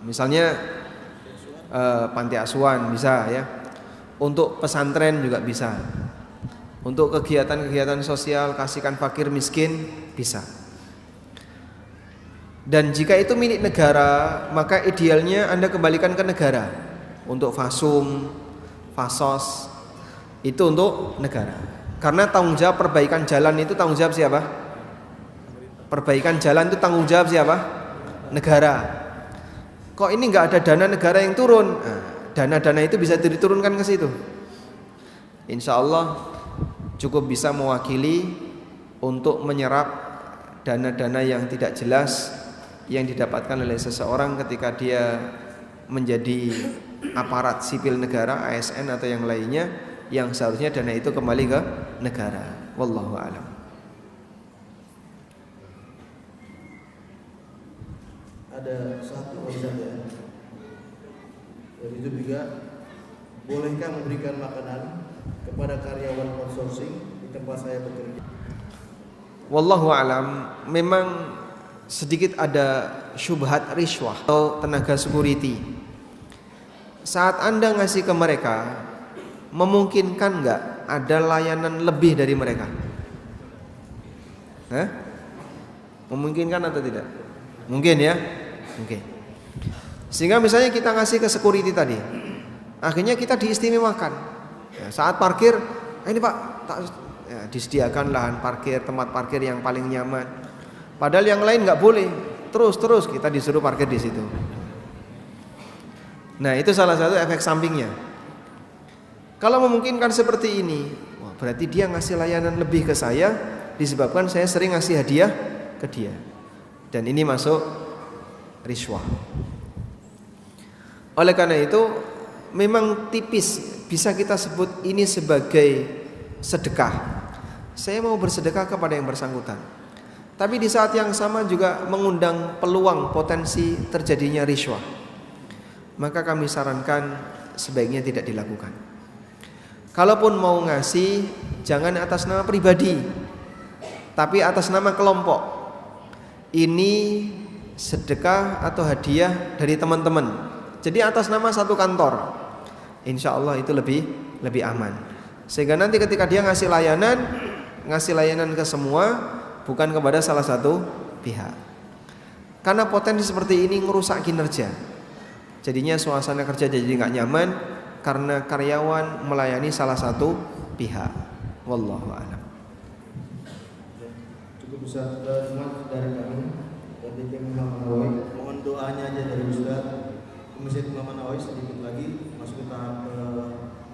Misalnya panti asuhan bisa ya. Untuk pesantren juga bisa. Untuk kegiatan-kegiatan sosial kasihkan fakir miskin bisa. Dan jika itu milik negara, maka idealnya Anda kembalikan ke negara. Untuk fasum, fasos, itu untuk negara. Karena tanggung jawab perbaikan jalan itu tanggung jawab siapa? Perbaikan jalan itu tanggung jawab siapa? Negara. Kok ini nggak ada dana negara yang turun? Nah, dana-dana itu bisa diturunkan ke situ. Insya Allah cukup bisa mewakili untuk menyerap dana-dana yang tidak jelas yang didapatkan oleh seseorang ketika dia menjadi aparat sipil negara, ASN atau yang lainnya, yang seharusnya dana itu kembali ke negara. Wallahu a'lam. Ada satu Ustaz ya. Dari itu juga, bolehkah memberikan makanan kepada karyawan outsourcing di tempat saya bekerja? Wallahu a'lam. Memang sedikit ada syubhat riswah atau tenaga security. Saat Anda ngasih ke mereka, memungkinkan nggak ada layanan lebih dari mereka? Memungkinkan atau tidak? Mungkin ya? Mungkin. Sehingga misalnya kita ngasih ke security tadi, akhirnya kita diistimewakan. Ya, saat parkir, ini Pak, disediakan lahan parkir, tempat parkir yang paling nyaman. Padahal yang lain nggak boleh. Terus kita disuruh parkir di situ. Nah, itu salah satu efek sampingnya. Kalau memungkinkan seperti ini, berarti dia ngasih layanan lebih ke saya disebabkan saya sering ngasih hadiah ke dia. Dan ini masuk riswah. Oleh karena itu, memang tipis bisa kita sebut ini sebagai sedekah. Saya mau bersedekah kepada yang bersangkutan. Tapi di saat yang sama juga mengundang peluang potensi terjadinya riswah. Maka kami sarankan sebaiknya tidak dilakukan. Kalaupun mau ngasih, jangan atas nama pribadi, tapi atas nama kelompok. Ini sedekah atau hadiah dari teman-teman. Jadi atas nama satu kantor. Insya Allah itu lebih aman. Sehingga nanti ketika dia ngasih layanan ke semua, bukan kepada salah satu pihak. Karena potensi seperti ini merusak kinerja. Jadinya suasana kerja jadi nggak nyaman karena karyawan melayani salah satu pihak. Wallahu a'lam. Cukup Ustaz, dari kami dari tim Imam Nawawi, mohon doanya aja dari Ustaz. Masjid Imam Nawawi sedikit lagi masuk ke tahap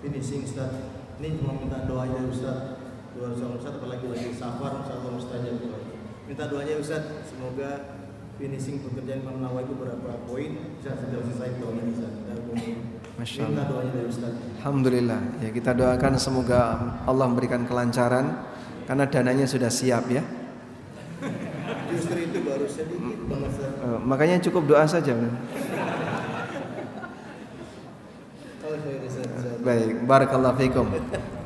finishing Ustaz. Ini cuma minta doanya Ustaz. Doa Ustaz apalagi lagi safar, insyaallah mustajab. Minta doanya Ustaz, semoga finishing pekerjaan Imam Nawawi itu berapa poin bisa segera selesai doanya Ustaz. Masya Allah. Minta doanya dari Ustaz. Alhamdulillah. Ya, kita doakan semoga Allah memberikan kelancaran karena dananya sudah siap ya. Justru itu baru sedikit banget. Makanya cukup doa saja. Baik, barakallahu fikum.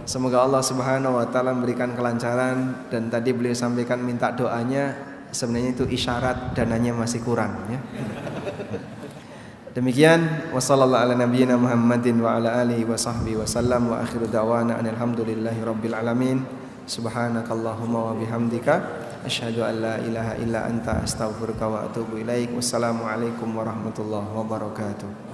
Semoga Allah Subhanahu wa taala memberikan kelancaran, dan tadi beliau sampaikan minta doanya sebenarnya itu isyarat dananya masih kurang ya. Demikian wassallallahu ala nabiyyina Muhammadin wa ala alihi wa sahbihi wasallam wa akhiru da'wana alhamdulillahi rabbil alamin. Subhanakallahumma wa bihamdika asyhadu an la ilaha illa anta astaghfiruka wa atubu ilaik. Wassalamu alaikum warahmatullahi wabarakatuh.